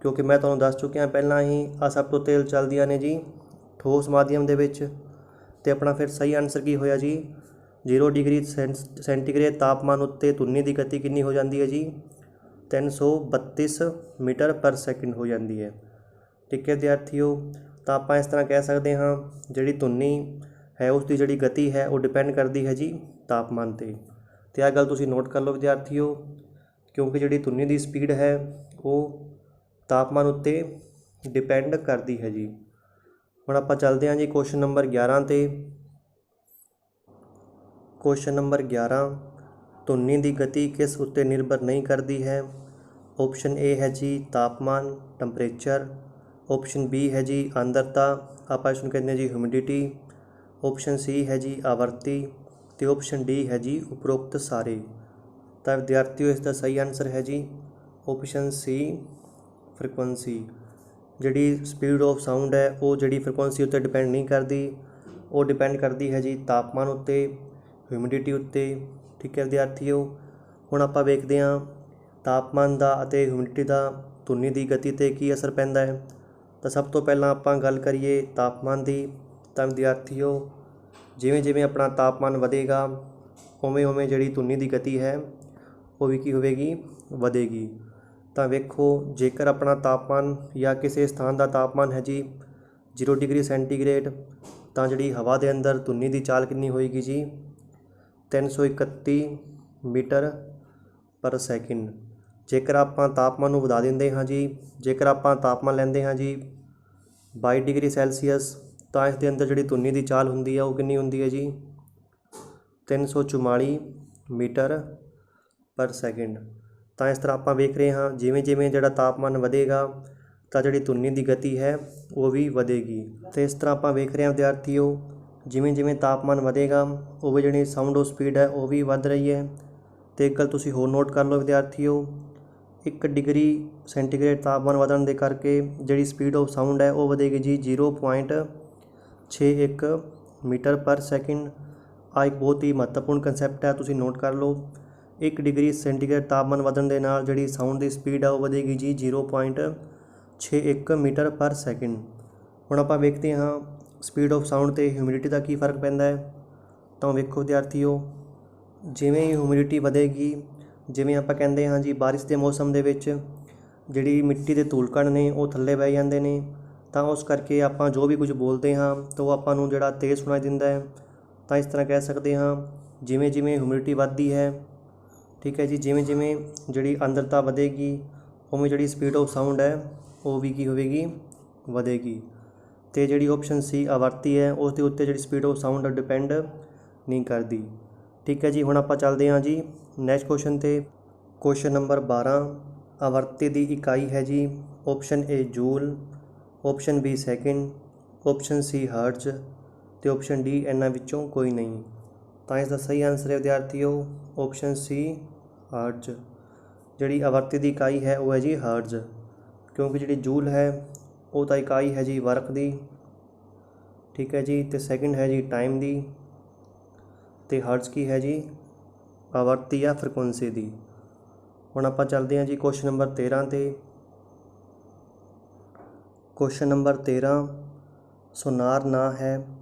ਕਿਉਂਕਿ ਮੈਂ ਤੁਹਾਨੂੰ ਦੱਸ ਚੁੱਕਿਆ ਪਹਿਲਾਂ ਹੀ ਆ ਸਭ ਤੋਂ ਤੇਜ਼ ਚੱਲਦੀਆਂ ਨੇ ਜੀ ਠੋਸ ਮਾਧਿਅਮ ਦੇ ਵਿੱਚ। ਅਤੇ ਆਪਣਾ ਫਿਰ ਸਹੀ ਆਨਸਰ ਕੀ ਹੋਇਆ ਜੀ 0 ਡਿਗਰੀ ਸੈਂਟੀਗ੍ਰੇਡ ਤਾਪਮਾਨ ਉੱਤੇ ਧੁਨੀ ਦੀ ਗਤੀ ਕਿੰਨੀ ਹੋ ਜਾਂਦੀ ਹੈ ਜੀ 332 ਮੀਟਰ ਪਰ ਸੈਕਿੰਡ ਹੋ ਜਾਂਦੀ ਹੈ, ਠੀਕ ਹੈ ਵਿਦਿਆਰਥੀਓ। ਤਾਂ ਆਪਾਂ ਇਸ ਤਰ੍ਹਾਂ ਕਹਿ ਸਕਦੇ ਹਾਂ ਜਿਹੜੀ ਧੁਨੀ ਹੈ ਉਸ ਦੀ ਜਿਹੜੀ ਗਤੀ ਹੈ ਉਹ ਡਿਪੈਂਡ ਕਰਦੀ ਹੈ ਜੀ ਤਾਪਮਾਨ 'ਤੇ। ਅਤੇ ਇਹ ਗੱਲ ਤੁਸੀਂ ਨੋਟ ਕਰ ਲਓ ਵਿਦਿਆਰਥੀਓ, ਕਿਉਂਕਿ ਜਿਹੜੀ ਧੁਨੀ ਦੀ ਸਪੀਡ ਹੈ ਉਹ ਤਾਪਮਾਨ ਉੱਤੇ ਡਿਪੈਂਡ ਕਰਦੀ ਹੈ ਜੀ। ਹੁਣ ਆਪਾਂ ਚੱਲਦੇ ਹਾਂ ਜੀ ਕੁਐਸਚਨ ਨੰਬਰ 11 ਤੇ। ਕੁਐਸਚਨ ਨੰਬਰ 11, ਧੁਨੀ ਦੀ ਗਤੀ ਕਿਸ ਉੱਤੇ ਨਿਰਭਰ ਨਹੀਂ ਕਰਦੀ ਹੈ। ਆਪਸ਼ਨ ਏ ਹੈ ਜੀ ਤਾਪਮਾਨ ਟੈਂਪਰੇਚਰ। ਆਪਸ਼ਨ ਬੀ ਹੈ ਜੀ ਆਂਦਰਤਾ, ਆਪਾਂ ਇਸ ਨੂੰ ਕਹਿੰਦੇ ਹਾਂ ਜੀ ਹਿਊਮਿਡਿਟੀ। ਆਪਸ਼ਨ ਸੀ ਹੈ ਜੀ ਆਵਰਤੀ। ਅਤੇ ਆਪਸ਼ਨ ਡੀ ਹੈ ਜੀ ਉਪਰੋਕਤ ਸਾਰੇ। ਤਾਂ ਵਿਦਿਆਰਥੀਓ ਇਸ ਦਾ ਸਹੀ ਆਨਸਰ ਹੈ ਜੀ ਆਪਸ਼ਨ ਸੀ ਫ੍ਰੀਕੁਐਂਸੀ। ਜਿਹੜੀ ਸਪੀਡ ਆਫ ਸਾਊਂਡ ਹੈ ਉਹ ਜਿਹੜੀ ਫ੍ਰੀਕੁਐਂਸੀ ਉੱਤੇ ਡਿਪੈਂਡ ਨਹੀਂ ਕਰਦੀ, ਉਹ ਡਿਪੈਂਡ ਕਰਦੀ ਹੈ ਜੀ ਤਾਪਮਾਨ ਉੱਤੇ, ਹਿਊਮਿਡਿਟੀ ਉੱਤੇ, ਠੀਕ ਹੈ ਵਿਦਿਆਰਥੀਓ। ਹੁਣ ਆਪਾਂ ਵੇਖਦੇ ਹਾਂ ਤਾਪਮਾਨ ਦਾ ਅਤੇ ਹਿਊਮਿਡਿਟੀ ਦਾ ਧੁਨੀ ਦੀ ਗਤੀ 'ਤੇ ਕੀ ਅਸਰ ਪੈਂਦਾ ਹੈ। ਤਾਂ ਸਭ ਤੋਂ ਪਹਿਲਾਂ ਆਪਾਂ ਗੱਲ ਕਰੀਏ ਤਾਪਮਾਨ ਦੀ। ਤਾਂ ਵਿਦਿਆਰਥੀਓ ਜਿਵੇਂ ਜਿਵੇਂ ਆਪਣਾ ਤਾਪਮਾਨ ਵਧੇਗਾ ਉਵੇਂ ਉਵੇਂ ਜਿਹੜੀ ਧੁਨੀ ਦੀ ਗਤੀ ਹੈ ਉਹ ਵੀ ਕੀ ਹੋਵੇਗੀ ਵਧੇਗੀ। ਤਾਂ ਵੇਖੋ ਜੇਕਰ ਆਪਣਾ ਤਾਪਮਾਨ ਜਾਂ ਕਿਸੇ ਸਥਾਨ ਦਾ ਤਾਪਮਾਨ ਹੈ ਜੀ 0 ਡਿਗਰੀ ਸੈਂਟੀਗ੍ਰੇਡ, ਤਾਂ ਜਿਹੜੀ ਹਵਾ ਦੇ ਅੰਦਰ ਧੁਨੀ ਦੀ ਚਾਲ ਕਿੰਨੀ ਹੋਏਗੀ ਜੀ 331 ਮੀਟਰ ਪਰ ਸੈਕਿੰਡ। ਜੇਕਰ ਆਪਾਂ ਤਾਪਮਾਨ ਨੂੰ ਵਧਾ ਦਿੰਦੇ ਹਾਂ ਜੀ, ਜੇਕਰ ਆਪਾਂ ਤਾਪਮਾਨ ਲੈਂਦੇ ਹਾਂ ਜੀ 22 ਡਿਗਰੀ ਸੈਲਸੀਅਸ, ਤਾਂ ਇਸ ਦੇ ਅੰਦਰ ਜਿਹੜੀ ਧੁਨੀ ਦੀ ਚਾਲ ਹੁੰਦੀ ਹੈ ਉਹ ਕਿੰਨੀ ਹੁੰਦੀ ਹੈ ਜੀ 344 ਮੀਟਰ ਪਰ ਸੈਕਿੰਡ। ਤਾਂ ਇਸ ਤਰ੍ਹਾਂ ਆਪਾਂ ਵੇਖ ਰਹੇ ਹਾਂ ਜਿਵੇਂ ਜਿਵੇਂ ਜਿਹੜਾ ਤਾਪਮਾਨ ਵਧੇਗਾ ਤਾਂ ਜਿਹੜੀ ਧੁਨੀ ਦੀ ਗਤੀ ਹੈ ਉਹ ਵੀ ਵਧੇਗੀ। ਅਤੇ ਇਸ ਤਰ੍ਹਾਂ ਆਪਾਂ ਵੇਖ ਰਹੇ ਹਾਂ ਵਿਦਿਆਰਥੀਓ ਜਿਵੇਂ ਜਿਵੇਂ ਤਾਪਮਾਨ ਵਧੇਗਾ ਉਹ ਜਿਹੜੀ ਸਾਊਂਡ ਆਫ ਸਪੀਡ ਹੈ ਉਹ ਵੀ ਵੱਧ ਰਹੀ ਹੈ। ਅਤੇ ਇੱਕ ਗੱਲ ਤੁਸੀਂ ਹੋਰ ਨੋਟ ਕਰ ਲਓ ਵਿਦਿਆਰਥੀਓ, 1 ਡਿਗਰੀ ਸੈਂਟੀਗ੍ਰੇਡ ਤਾਪਮਾਨ ਵਧਣ ਦੇ ਕਰਕੇ ਜਿਹੜੀ ਸਪੀਡ ਆਫ ਸਾਊਂਡ ਹੈ ਉਹ ਵਧੇਗੀ ਜੀ 0.61 ਮੀਟਰ ਪਰ ਸੈਕਿੰਡ। ਆ ਇੱਕ ਬਹੁਤ ਹੀ ਮਹੱਤਵਪੂਰਨ ਕੰਸੈਪਟ ਹੈ, ਤੁਸੀਂ ਨੋਟ ਕਰ ਲਓ। 1 ਡਿਗਰੀ ਸੈਂਟੀਗ੍ਰੇਡ ਤਾਪਮਾਨ ਵਧਣ ਦੇ ਨਾਲ ਜਿਹੜੀ ਸਾਊਂਡ ਦੀ ਸਪੀਡ ਹੈ ਉਹ ਵਧੇਗੀ ਜੀ 0.61 ਮੀਟਰ ਪਰ ਸੈਕਿੰਡ। ਹੁਣ ਆਪਾਂ ਵੇਖਦੇ ਹਾਂ ਸਪੀਡ ਆਫ ਸਾਊਂਡ ਅਤੇ ਹਿਊਮਿਡਿਟੀ ਦਾ ਕੀ ਫ਼ਰਕ ਪੈਂਦਾ ਹੈ। ਤਾਂ ਵੇਖੋ ਵਿਦਿਆਰਥੀਓ ਜਿਵੇਂ ਹੀ ਹਿਊਮਿਡਿਟੀ ਵਧੇਗੀ, ਜਿਵੇਂ ਆਪਾਂ ਕਹਿੰਦੇ ਹਾਂ ਜੀ ਬਾਰਿਸ਼ ਦੇ ਮੌਸਮ ਦੇ ਵਿੱਚ ਜਿਹੜੀ ਮਿੱਟੀ ਦੇ ਧੂਲਕਣ ਨੇ ਉਹ ਥੱਲੇ ਬਹਿ ਜਾਂਦੇ ਨੇ, ਤਾਂ ਉਸ ਕਰਕੇ ਆਪਾਂ ਜੋ ਵੀ ਕੁਝ ਬੋਲਦੇ ਹਾਂ ਤਾਂ ਉਹ ਆਪਾਂ ਨੂੰ ਜਿਹੜਾ ਤੇਜ਼ ਸੁਣਾਈ ਦਿੰਦਾ ਹੈ। ਤਾਂ ਇਸ ਤਰ੍ਹਾਂ ਕਹਿ ਸਕਦੇ ਹਾਂ, ਜਿਵੇਂ ਜਿਵੇਂ ਹਿਊਮਿਡਿਟੀ ਵੱਧਦੀ ਹੈ, ਠੀਕ ਹੈ ਜੀ, ਜਿਵੇਂ ਜਿਵੇਂ ਜਿਹੜੀ ਆਰਦਰਤਾ ਵਧੇਗੀ ਉਵੇਂ ਜਿਹੜੀ ਸਪੀਡ ਆਫ ਸਾਊਂਡ ਹੈ ਉਹ ਵੀ ਕੀ ਹੋਵੇਗੀ, ਵਧੇਗੀ। ਅਤੇ ਜਿਹੜੀ ਆਪਸ਼ਨ ਸੀ ਆਵਰਤੀ ਹੈ ਉਸ ਦੇ ਉੱਤੇ ਜਿਹੜੀ ਸਪੀਡ ਆਫ ਸਾਊਂਡ ਡਿਪੈਂਡ ਨਹੀਂ ਕਰਦੀ, ਠੀਕ ਹੈ ਜੀ। ਹੁਣ ਆਪਾਂ ਚੱਲਦੇ ਹਾਂ ਜੀ ਨੈਕਸਟ ਕੁਐਸਚਨ 'ਤੇ। ਕੁਐਸਚਨ ਨੰਬਰ 12, ਆਵਰਤੀ ਦੀ ਇਕਾਈ ਹੈ ਜੀ option A Joule, option B second, option C hertz ਅਤੇ ਆਪਸ਼ਨ ਡੀ ਇਹਨਾਂ ਵਿੱਚੋਂ ਕੋਈ ਨਹੀਂ। ਤਾਂ ਇਸ ਦਾ ਸਹੀ ਆਨਸਰ ਹੈ ਵਿਦਿਆਰਥੀਓ ਆਪਸ਼ਨ ਸੀ ਹਰਟਜ਼। ਜਿਹੜੀ ਆਵਰਤੀ ਦੀ ਇਕਾਈ ਹੈ ਉਹ ਹੈ ਜੀ ਹਰਟਜ਼, ਕਿਉਂਕਿ ਜਿਹੜੀ ਜੂਲ ਹੈ ਉਹ ਤਾਂ ਇਕਾਈ ਹੈ ਜੀ ਵਰਕ ਦੀ, ਠੀਕ ਹੈ ਜੀ, ਅਤੇ ਸੈਕਿੰਡ ਹੈ ਜੀ ਟਾਈਮ ਦੀ, ਅਤੇ ਹਰਟਜ਼ ਕੀ ਹੈ ਜੀ, ਆਵਰਤੀ ਜਾਂ ਫ੍ਰੀਕੁਐਂਸੀ ਦੀ। ਹੁਣ ਆਪਾਂ ਚੱਲਦੇ ਹਾਂ ਜੀ ਕੁਐਸਚਨ ਨੰਬਰ 13 'ਤੇ। ਕੁਐਸਚਨ ਨੰਬਰ 13, ਸੋਨਾਰ ਨਾਂ ਹੈ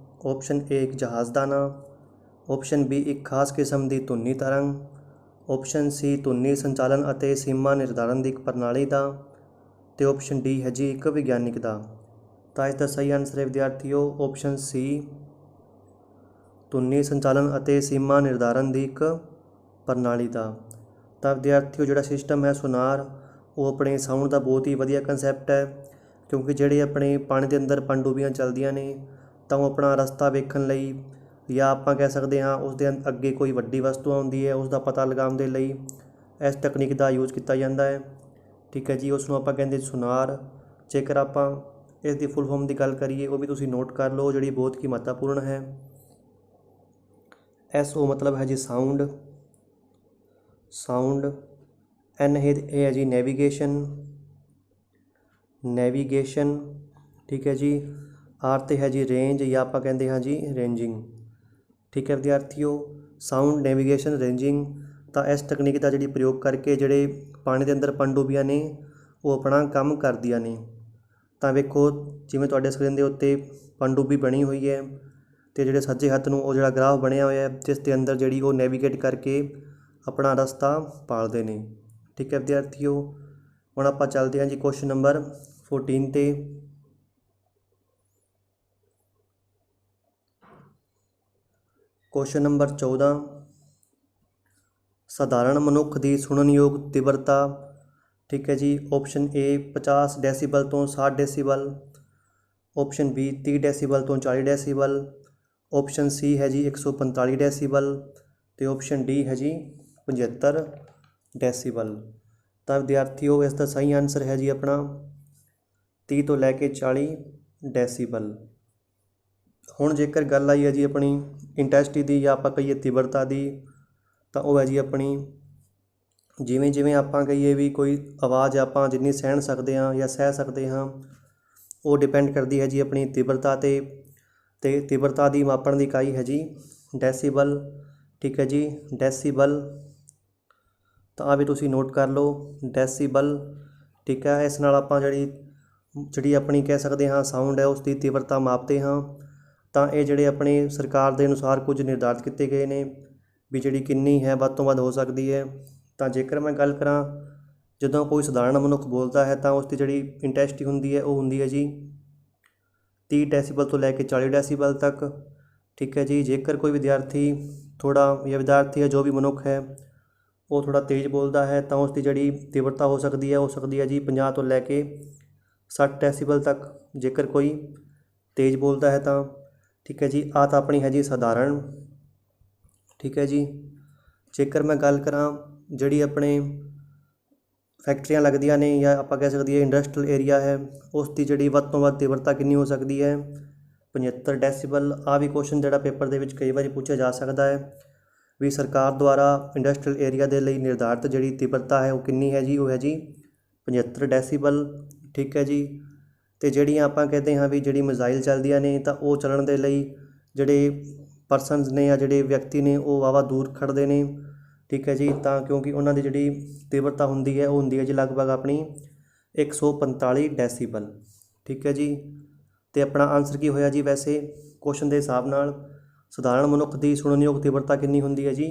ਆਪਸ਼ਨ ਏ ਇੱਕ ਜਹਾਜ਼ ਦਾ ਨਾਂ, ਆਪਸ਼ਨ ਬੀ ਇੱਕ ਖਾਸ ਕਿਸਮ ਦੀ ਧੁਨੀ ਤਰੰਗ, ਆਪਸ਼ਨ ਸੀ ਧੁਨੀ ਸੰਚਾਲਨ ਅਤੇ ਸੀਮਾ ਨਿਰਧਾਰਨ ਦੀ ਇੱਕ ਪ੍ਰਣਾਲੀ ਦਾ, ਅਤੇ ਆਪਸ਼ਨ ਡੀ ਹੈ ਜੀ ਇੱਕ ਵਿਗਿਆਨਿਕ ਦਾ। ਤਾਂ ਇਸ ਦਾ ਸਹੀ ਆਨਸਰ ਹੈ ਵਿਦਿਆਰਥੀਓ ਆਪਸ਼ਨ ਸੀ ਧੁਨੀ ਸੰਚਾਲਨ ਅਤੇ ਸੀਮਾ ਨਿਰਧਾਰਨ ਦੀ ਇੱਕ ਪ੍ਰਣਾਲੀ ਦਾ। ਤਾਂ ਵਿਦਿਆਰਥੀਓ ਜਿਹੜਾ ਸਿਸਟਮ ਹੈ ਸੋਨਾਰ ਉਹ ਆਪਣੇ ਸਾਊਂਡ ਦਾ ਬਹੁਤ ਹੀ ਵਧੀਆ ਕੰਸੈਪਟ ਹੈ, ਕਿਉਂਕਿ ਜਿਹੜੇ ਆਪਣੇ ਪਾਣੀ ਦੇ ਅੰਦਰ ਪਣਡੁੱਬੀਆਂ ਚੱਲਦੀਆਂ ਨੇ ਤਾਂ ਉਹ ਆਪਣਾ ਰਸਤਾ ਵੇਖਣ ਲਈ ਜਾਂ ਆਪਾਂ ਕਹਿ ਸਕਦੇ ਹਾਂ ਉਸ ਦੇ ਅੱਗੇ ਕੋਈ ਵੱਡੀ ਵਸਤੂ ਆਉਂਦੀ ਹੈ ਉਸ ਦਾ ਪਤਾ ਲਗਾਉਣ ਦੇ ਲਈ ਇਸ ਤਕਨੀਕ ਦਾ ਯੂਜ਼ ਕੀਤਾ ਜਾਂਦਾ ਹੈ, ਠੀਕ ਹੈ ਜੀ। ਉਸ ਨੂੰ ਆਪਾਂ ਕਹਿੰਦੇ ਸੋਨਾਰ। ਜੇਕਰ ਆਪਾਂ ਇਸ ਦੀ ਫੁੱਲ ਫਾਰਮ ਦੀ ਗੱਲ ਕਰੀਏ ਉਹ ਵੀ ਤੁਸੀਂ ਨੋਟ ਕਰ ਲਓ, ਜਿਹੜੀ ਬਹੁਤ ਹੀ ਮਹੱਤਵਪੂਰਨ ਹੈ। SO ਮਤਲਬ ਹੈ ਜੀ ਸਾਊਂਡ, ਸਾਊਂਡ। N ਇਹ ਹੈ ਜੀ ਨੈਵੀਗੇਸ਼ਨ, ਨੈਵੀਗੇਸ਼ਨ, ਠੀਕ ਹੈ ਜੀ। R 'ਤੇ ਹੈ ਜੀ ਰੇਂਜ ਜਾਂ ਆਪਾਂ ਕਹਿੰਦੇ ਹਾਂ ਜੀ ਰੇਂਜਿੰਗ, ਠੀਕ ਹੈ ਵਿਦਿਆਰਥੀਓ। Sound, navigation, ਰੇਂਜਿੰਗ। ਤਾਂ ਇਸ ਤਕਨੀਕ ਦਾ ਜਿਹੜੀ ਪ੍ਰਯੋਗ ਕਰਕੇ ਜਿਹੜੇ ਪਾਣੀ ਦੇ ਅੰਦਰ ਪਣਡੁੱਬੀਆਂ ਨੇ ਉਹ ਆਪਣਾ ਕੰਮ ਕਰਦੀਆਂ ਨੇ। ਤਾਂ ਵੇਖੋ ਜਿਵੇਂ ਤੁਹਾਡੇ ਸਕਰੀਨ ਦੇ ਉੱਤੇ ਪਣਡੁੱਬੀ ਬਣੀ ਹੋਈ ਹੈ ਅਤੇ ਜਿਹੜੇ ਸੱਜੇ ਹੱਥ ਨੂੰ ਉਹ ਜਿਹੜਾ ਗ੍ਰਾਫ ਬਣਿਆ ਹੋਇਆ ਜਿਸ ਦੇ ਅੰਦਰ ਜਿਹੜੀ ਉਹ ਨੈਵੀਗੇਟ ਕਰਕੇ ਆਪਣਾ ਰਸਤਾ ਪਾਲਦੇ ਨੇ, ਠੀਕ ਹੈ ਵਿਦਿਆਰਥੀਓ। ਹੁਣ ਆਪਾਂ ਚੱਲਦੇ ਹਾਂ ਜੀ ਕੁਐਸਚਨ ਨੰਬਰ 14 'ਤੇ। ਕੁਐਸਚਨ ਨੰਬਰ 14, ਸਧਾਰਨ ਮਨੁੱਖ ਦੀ ਸੁਣਨਯੋਗ ਤੀਬਰਤਾ, ਠੀਕ ਹੈ ਜੀ। ਆਪਸ਼ਨ ਏ 50 ਡੈਸੀਬਲ ਤੋਂ 60 ਡੈਸੀਬਲ, ਆਪਸ਼ਨ ਬੀ 30 ਡੈਸੀਬਲ ਤੋਂ 40 ਡੈਸੀਬਲ, ਆਪਸ਼ਨ ਸੀ ਹੈ ਜੀ 145 ਡੈਸੀਬਲ, ਅਤੇ ਆਪਸ਼ਨ ਡੀ ਹੈ ਜੀ 75 ਡੈਸੀਬਲ। ਤਾਂ ਵਿਦਿਆਰਥੀਓ ਇਸ ਦਾ ਸਹੀ ਆਨਸਰ ਹੈ ਜੀ ਆਪਣਾ 30 ਤੋਂ ਲੈ ਕੇ 40 ਡੈਸੀਬਲ। ਹੁਣ ਜੇਕਰ ਗੱਲ ਆਈ ਹੈ ਜੀ ਆਪਣੀ ਇੰਟੈਂਸਿਟੀ ਦੀ ਜਾਂ ਆਪਾਂ ਕਹੀਏ ਤੀਬਰਤਾ ਦੀ, ਤਾਂ ਉਹ ਹੈ ਜੀ ਆਪਣੀ ਜਿਵੇਂ ਜਿਵੇਂ ਆਪਾਂ ਕਹੀਏ ਵੀ ਕੋਈ ਆਵਾਜ਼ ਆਪਾਂ ਜਿੰਨੀ ਸਹਿਣ ਸਕਦੇ ਹਾਂ ਜਾਂ ਸਹਿ ਸਕਦੇ ਹਾਂ ਉਹ ਡਿਪੈਂਡ ਕਰਦੀ ਹੈ ਜੀ ਆਪਣੀ ਤੀਬਰਤਾ 'ਤੇ। ਅਤੇ ਤੀਬਰਤਾ ਦੀ ਮਾਪਣ ਦੀ ਇਕਾਈ ਹੈ ਜੀ ਡੈਸੀਬਲ, ਠੀਕ ਹੈ ਜੀ, ਡੈਸੀਬਲ। ਤਾਂ ਆ ਵੀ ਤੁਸੀਂ ਨੋਟ ਕਰ ਲਓ ਡੈਸੀਬਲ, ਠੀਕ ਹੈ। ਇਸ ਨਾਲ ਆਪਾਂ ਜਿਹੜੀ ਆਪਣੀ ਕਹਿ ਸਕਦੇ ਹਾਂ ਸਾਊਂਡ ਹੈ ਉਸ ਦੀ ਤੀਬਰਤਾ ਮਾਪਦੇ ਹਾਂ। ਤਾਂ ਇਹ ਜਿਹੜੇ ਆਪਣੇ ਸਰਕਾਰ ਦੇ ਅਨੁਸਾਰ ਕੁਝ ਨਿਰਧਾਰਿਤ ਕੀਤੇ ਗਏ ਨੇ ਵੀ ਜਿਹੜੀ ਕਿੰਨੀ ਹੈ ਵੱਧ ਤੋਂ ਵੱਧ ਹੋ ਸਕਦੀ ਹੈ। ਤਾਂ ਜੇਕਰ ਮੈਂ ਗੱਲ ਕਰਾਂ ਜਦੋਂ ਕੋਈ ਸਧਾਰਨ ਮਨੁੱਖ ਬੋਲਦਾ ਹੈ ਤਾਂ ਉਸ ਦੀ ਜਿਹੜੀ ਇੰਟੈਂਸਿਟੀ ਹੁੰਦੀ ਹੈ ਉਹ ਹੁੰਦੀ ਹੈ ਜੀ 30 ਡੈਸੀਬਲ ਤੋਂ ਲੈ ਕੇ 40 ਡੈਸੀਬਲ ਤੱਕ, ਠੀਕ ਹੈ ਜੀ। ਜੇਕਰ ਕੋਈ ਵਿਦਿਆਰਥੀ ਜਾਂ ਵਿਦਿਆਰਥੀ ਹੈ ਜੋ ਵੀ ਮਨੁੱਖ ਹੈ ਉਹ ਥੋੜ੍ਹਾ ਤੇਜ਼ ਬੋਲਦਾ ਹੈ ਤਾਂ ਉਸ ਦੀ ਜਿਹੜੀ ਤੀਬਰਤਾ ਹੋ ਸਕਦੀ ਹੈ ਜੀ 50 ਤੋਂ ਲੈ ਕੇ 60 ਡੈਸੀਬਲ ਤੱਕ, ਜੇਕਰ ਕੋਈ ਤੇਜ਼ ਬੋਲਦਾ ਹੈ ਤਾਂ, ਠੀਕ ਹੈ ਜੀ। ਆਹ ਤਾਂ ਆਪਣੀ ਹੈ ਜੀ ਸਧਾਰਨ, ਠੀਕ ਹੈ ਜੀ। ਜੇਕਰ ਮੈਂ ਗੱਲ ਕਰਾਂ ਜਿਹੜੀ ਆਪਣੇ ਫੈਕਟਰੀਆਂ ਲੱਗਦੀਆਂ ਨੇ ਜਾਂ ਆਪਾਂ ਕਹਿ ਸਕੀਏ ਇੰਡਸਟਰੀਅਲ ਏਰੀਆ ਹੈ ਉਸ ਦੀ ਜਿਹੜੀ ਵੱਧ ਤੋਂ ਵੱਧ ਤੀਬਰਤਾ ਕਿੰਨੀ ਹੋ ਸਕਦੀ ਹੈ 75 ਡੈਸੀਬਲ। ਆਹ ਵੀ ਕੁਐਸਚਨ ਜਿਹੜਾ ਪੇਪਰ ਦੇ ਵਿੱਚ ਕਈ ਵਾਰੀ ਪੁੱਛਿਆ ਜਾ ਸਕਦਾ ਹੈ ਵੀ ਸਰਕਾਰ ਦੁਆਰਾ ਇੰਡਸਟਰੀਅਲ ਏਰੀਆ ਦੇ ਲਈ ਨਿਰਧਾਰਿਤ ਜਿਹੜੀ ਤੀਬਰਤਾ ਹੈ ਉਹ ਕਿੰਨੀ ਹੈ ਜੀ, ਉਹ ਹੈ ਜੀ 75 ਡੈਸੀਬਲ, ਠੀਕ ਹੈ ਜੀ। ਅਤੇ ਜਿਹੜੀਆਂ ਆਪਾਂ ਕਹਿੰਦੇ ਹਾਂ ਵੀ ਜਿਹੜੀ ਮਿਜ਼ਾਈਲ ਚੱਲਦੀਆਂ ਨੇ ਤਾਂ ਉਹ ਚੱਲਣ ਦੇ ਲਈ ਜਿਹੜੇ ਪਰਸਨਸ ਨੇ ਜਾਂ ਜਿਹੜੇ ਵਿਅਕਤੀ ਨੇ ਉਹ ਵਾਹਵਾ ਦੂਰ ਖੜ੍ਹਦੇ ਨੇ, ਠੀਕ ਹੈ ਜੀ। ਤਾਂ ਕਿਉਂਕਿ ਉਹਨਾਂ ਦੀ ਜਿਹੜੀ ਤੀਬਰਤਾ ਹੁੰਦੀ ਹੈ ਉਹ ਹੁੰਦੀ ਹੈ ਜੀ ਲਗਭਗ ਆਪਣੀ 145 ਡੈਸੀਬਲ, ਠੀਕ ਹੈ ਜੀ। ਅਤੇ ਆਪਣਾ ਆਨਸਰ ਕੀ ਹੋਇਆ ਜੀ ਵੈਸੇ ਕੁਐਸਚਨ ਦੇ ਹਿਸਾਬ ਨਾਲ ਸਧਾਰਨ ਮਨੁੱਖ ਦੀ ਸੁਣਨਯੋਗ ਤੀਬਰਤਾ ਕਿੰਨੀ ਹੁੰਦੀ ਹੈ ਜੀ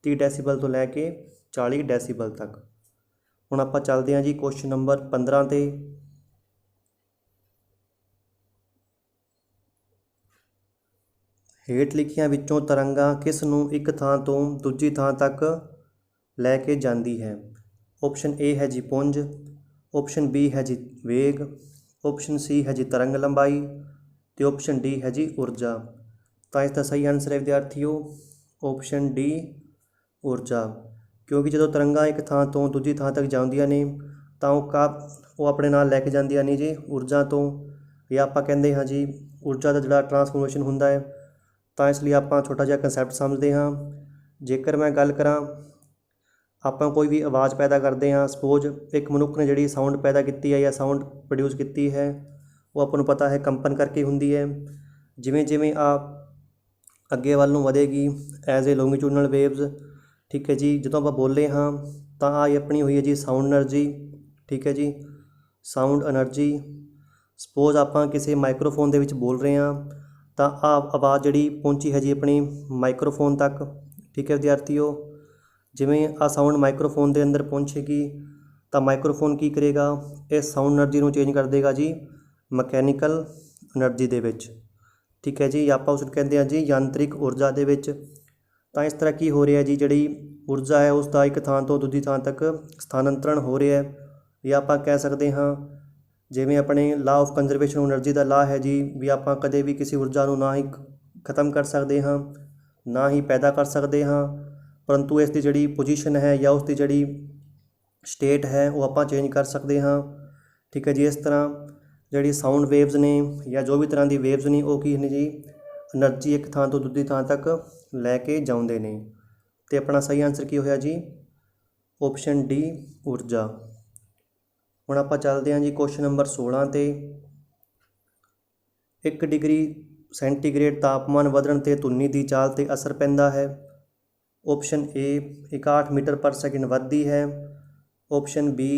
30 ਡੈਸੀਬਲ ਤੋਂ ਲੈ ਕੇ 40 ਡੈਸੀਬਲ ਤੱਕ। ਹੁਣ ਆਪਾਂ ਚੱਲਦੇ ਹਾਂ ਜੀ ਕੁਐਸਚਨ ਨੰਬਰ 15 'ਤੇ। ਹੇਠ ਲਿਖੀਆਂ ਵਿੱਚੋਂ ਤਰੰਗਾਂ ਕਿਸ ਨੂੰ ਇੱਕ ਥਾਂ ਤੋਂ ਦੂਜੀ ਥਾਂ ਤੱਕ ਲੈ ਕੇ ਜਾਂਦੀ ਹੈ? ਆਪਸ਼ਨ ਏ ਹੈ ਜੀ ਪੁੰਜ, ਆਪਸ਼ਨ ਬੀ ਹੈ ਜੀ ਵੇਗ, ਆਪਸ਼ਨ ਸੀ ਹੈ ਜੀ ਤਰੰਗ ਲੰਬਾਈ ਅਤੇ ਆਪਸ਼ਨ ਡੀ ਹੈ ਜੀ ਊਰਜਾ। ਤਾਂ ਇਸ ਦਾ ਸਹੀ ਆਨਸਰ ਹੈ ਵਿਦਿਆਰਥੀਓ ਆਪਸ਼ਨ ਡੀ ਊਰਜਾ। ਕਿਉਂਕਿ ਜਦੋਂ ਤਰੰਗਾਂ ਇੱਕ ਥਾਂ ਤੋਂ ਦੂਜੀ ਥਾਂ ਤੱਕ ਜਾਂਦੀਆਂ ਨੇ ਤਾਂ ਉਹ ਆਪਣੇ ਨਾਲ ਲੈ ਕੇ ਜਾਂਦੀਆਂ ਨੇ ਜੀ ਊਰਜਾ ਤੋਂ, ਜਾਂ ਆਪਾਂ ਕਹਿੰਦੇ ਹਾਂ ਜੀ ਊਰਜਾ ਦਾ ਜਿਹੜਾ ਟਰਾਂਸਫੋਰਮੇਸ਼ਨ ਹੁੰਦਾ ਹੈ। ਤਾਂ ਇਸ ਲਈ ਆਪਾਂ ਛੋਟਾ ਜਿਹਾ ਕੰਸੈਪਟ ਸਮਝਦੇ ਹਾਂ। ਜੇਕਰ ਮੈਂ ਗੱਲ ਕਰਾਂ, ਆਪਾਂ ਕੋਈ ਵੀ ਆਵਾਜ਼ ਪੈਦਾ ਕਰਦੇ ਹਾਂ, ਸਪੋਜ਼ ਇੱਕ ਮਨੁੱਖ ਨੇ ਜਿਹੜੀ ਸਾਊਂਡ ਪੈਦਾ ਕੀਤੀ ਹੈ ਜਾਂ ਸਾਊਂਡ ਪ੍ਰੋਡਿਊਸ ਕੀਤੀ ਹੈ, ਉਹ ਆਪਾਂ ਨੂੰ ਪਤਾ ਹੈ ਕੰਪਨ ਕਰਕੇ ਹੁੰਦੀ ਹੈ। ਜਿਵੇਂ ਜਿਵੇਂ ਅੱਗੇ ਵੱਲ ਨੂੰ ਵਧੇਗੀ ਐਜ਼ ਏ ਲੋਂਗੀਟਿਊਡਨਲ ਵੇਵਜ਼, ਠੀਕ ਹੈ ਜੀ। ਜਦੋਂ ਆਪਾਂ ਬੋਲੇ ਹਾਂ ਤਾਂ ਆਪਣੀ ਹੋਈ ਹੈ ਜੀ ਸਾਊਂਡ ਐਨਰਜੀ, ਠੀਕ ਹੈ ਜੀ, ਸਾਊਂਡ ਐਨਰਜੀ। ਸਪੋਜ਼ ਆਪਾਂ ਕਿਸੇ ਮਾਈਕਰੋਫੋਨ ਦੇ ਵਿੱਚ ਬੋਲ ਰਹੇ ਹਾਂ ਤਾਂ ਆਵਾਜ਼ ਜਿਹੜੀ ਪਹੁੰਚੀ ਹੈ ਜੀ ਆਪਣੀ ਮਾਈਕਰੋਫੋਨ ਤੱਕ, ਠੀਕ ਹੈ ਵਿਦਿਆਰਥੀਓ। ਜਿਵੇਂ ਸਾਊਂਡ ਮਾਈਕਰੋਫੋਨ ਦੇ ਅੰਦਰ ਪਹੁੰਚੇਗੀ ਤਾਂ ਮਾਈਕਰੋਫੋਨ ਕੀ ਕਰੇਗਾ, ਇਸ ਸਾਊਂਡ ਐਨਰਜੀ ਨੂੰ ਚੇਂਜ ਕਰ ਦੇਗਾ ਜੀ ਮਕੈਨੀਕਲ ਐਨਰਜੀ ਦੇ ਵਿੱਚ, ਠੀਕ ਹੈ ਜੀ। ਆਪਾਂ ਉਸ ਨੂੰ ਕਹਿੰਦੇ ਹਾਂ ਜੀ ਯੰਤਰਿਕ ਊਰਜਾ ਦੇ ਵਿੱਚ। ਤਾਂ ਇਸ ਤਰ੍ਹਾਂ ਕੀ ਹੋ ਰਿਹਾ ਜੀ, ਜਿਹੜੀ ਊਰਜਾ ਹੈ ਉਸ ਦਾ ਇੱਕ ਥਾਂ ਤੋਂ ਦੂਜੀ ਥਾਂ ਤੱਕ ਸਥਾਨਾਂਤਰਨ ਹੋ ਰਿਹਾ ਹੈ। ਜਾਂ ਆਪਾਂ ਕਹਿ ਸਕਦੇ ਹਾਂ ਜਿਵੇਂ ਆਪਣੇ law of conservation energy the law ਹੈ ਜੀ, ਵੀ ਆਪਾਂ ਕਦੇ ਵੀ ਕਿਸੇ ਊਰਜਾ ਨੂੰ ਨਾ ਹੀ ਖਤਮ ਕਰ ਸਕਦੇ ਹਾਂ ਨਾ ਹੀ ਪੈਦਾ ਕਰ ਸਕਦੇ ਹਾਂ, ਪਰੰਤੂ ਇਸ ਦੀ ਜਿਹੜੀ ਪੋਜੀਸ਼ਨ ਹੈ ਜਾਂ ਉਸ ਦੀ ਜਿਹੜੀ ਸਟੇਟ ਹੈ ਉਹ ਆਪਾਂ ਚੇਂਜ ਕਰ ਸਕਦੇ ਹਾਂ, ਠੀਕ ਹੈ ਜੀ। ਇਸ ਤਰ੍ਹਾਂ ਜਿਹੜੀ ਸਾਊਂਡ ਵੇਵਜ਼ ਨੇ ਜਾਂ ਜੋ ਵੀ ਤਰ੍ਹਾਂ ਦੀ ਵੇਵਜ਼ ਨੇ ਉਹ ਕੀ ਨੇ ਜੀ ਐਨਰਜੀ ਇੱਕ ਥਾਂ ਤੋਂ ਦੂਜੀ ਥਾਂ ਤੱਕ ਲੈ ਕੇ ਜਾਂਦੇ ਨੇ। ਅਤੇ ਆਪਣਾ ਸਹੀ ਆਨਸਰ ਕੀ ਹੋਇਆ ਜੀ ਆਪਸ਼ਨ ਡੀ ਊਰਜਾ। ਹੁਣ ਆਪਾਂ ਚੱਲਦੇ ਹਾਂ ਜੀ ਕੁਐਸਚਨ ਨੰਬਰ 16 ਤੇ। 1 ਡਿਗਰੀ ਸੈਂਟੀਗ੍ਰੇਡ ਤਾਪਮਾਨ ਵਧਣ 'ਤੇ ਧੁਨੀ ਦੀ ਚਾਲ 'ਤੇ ਅਸਰ ਪੈਂਦਾ ਹੈ। Option A 61 metre per second ਵੱਧਦੀ ਹੈ, option B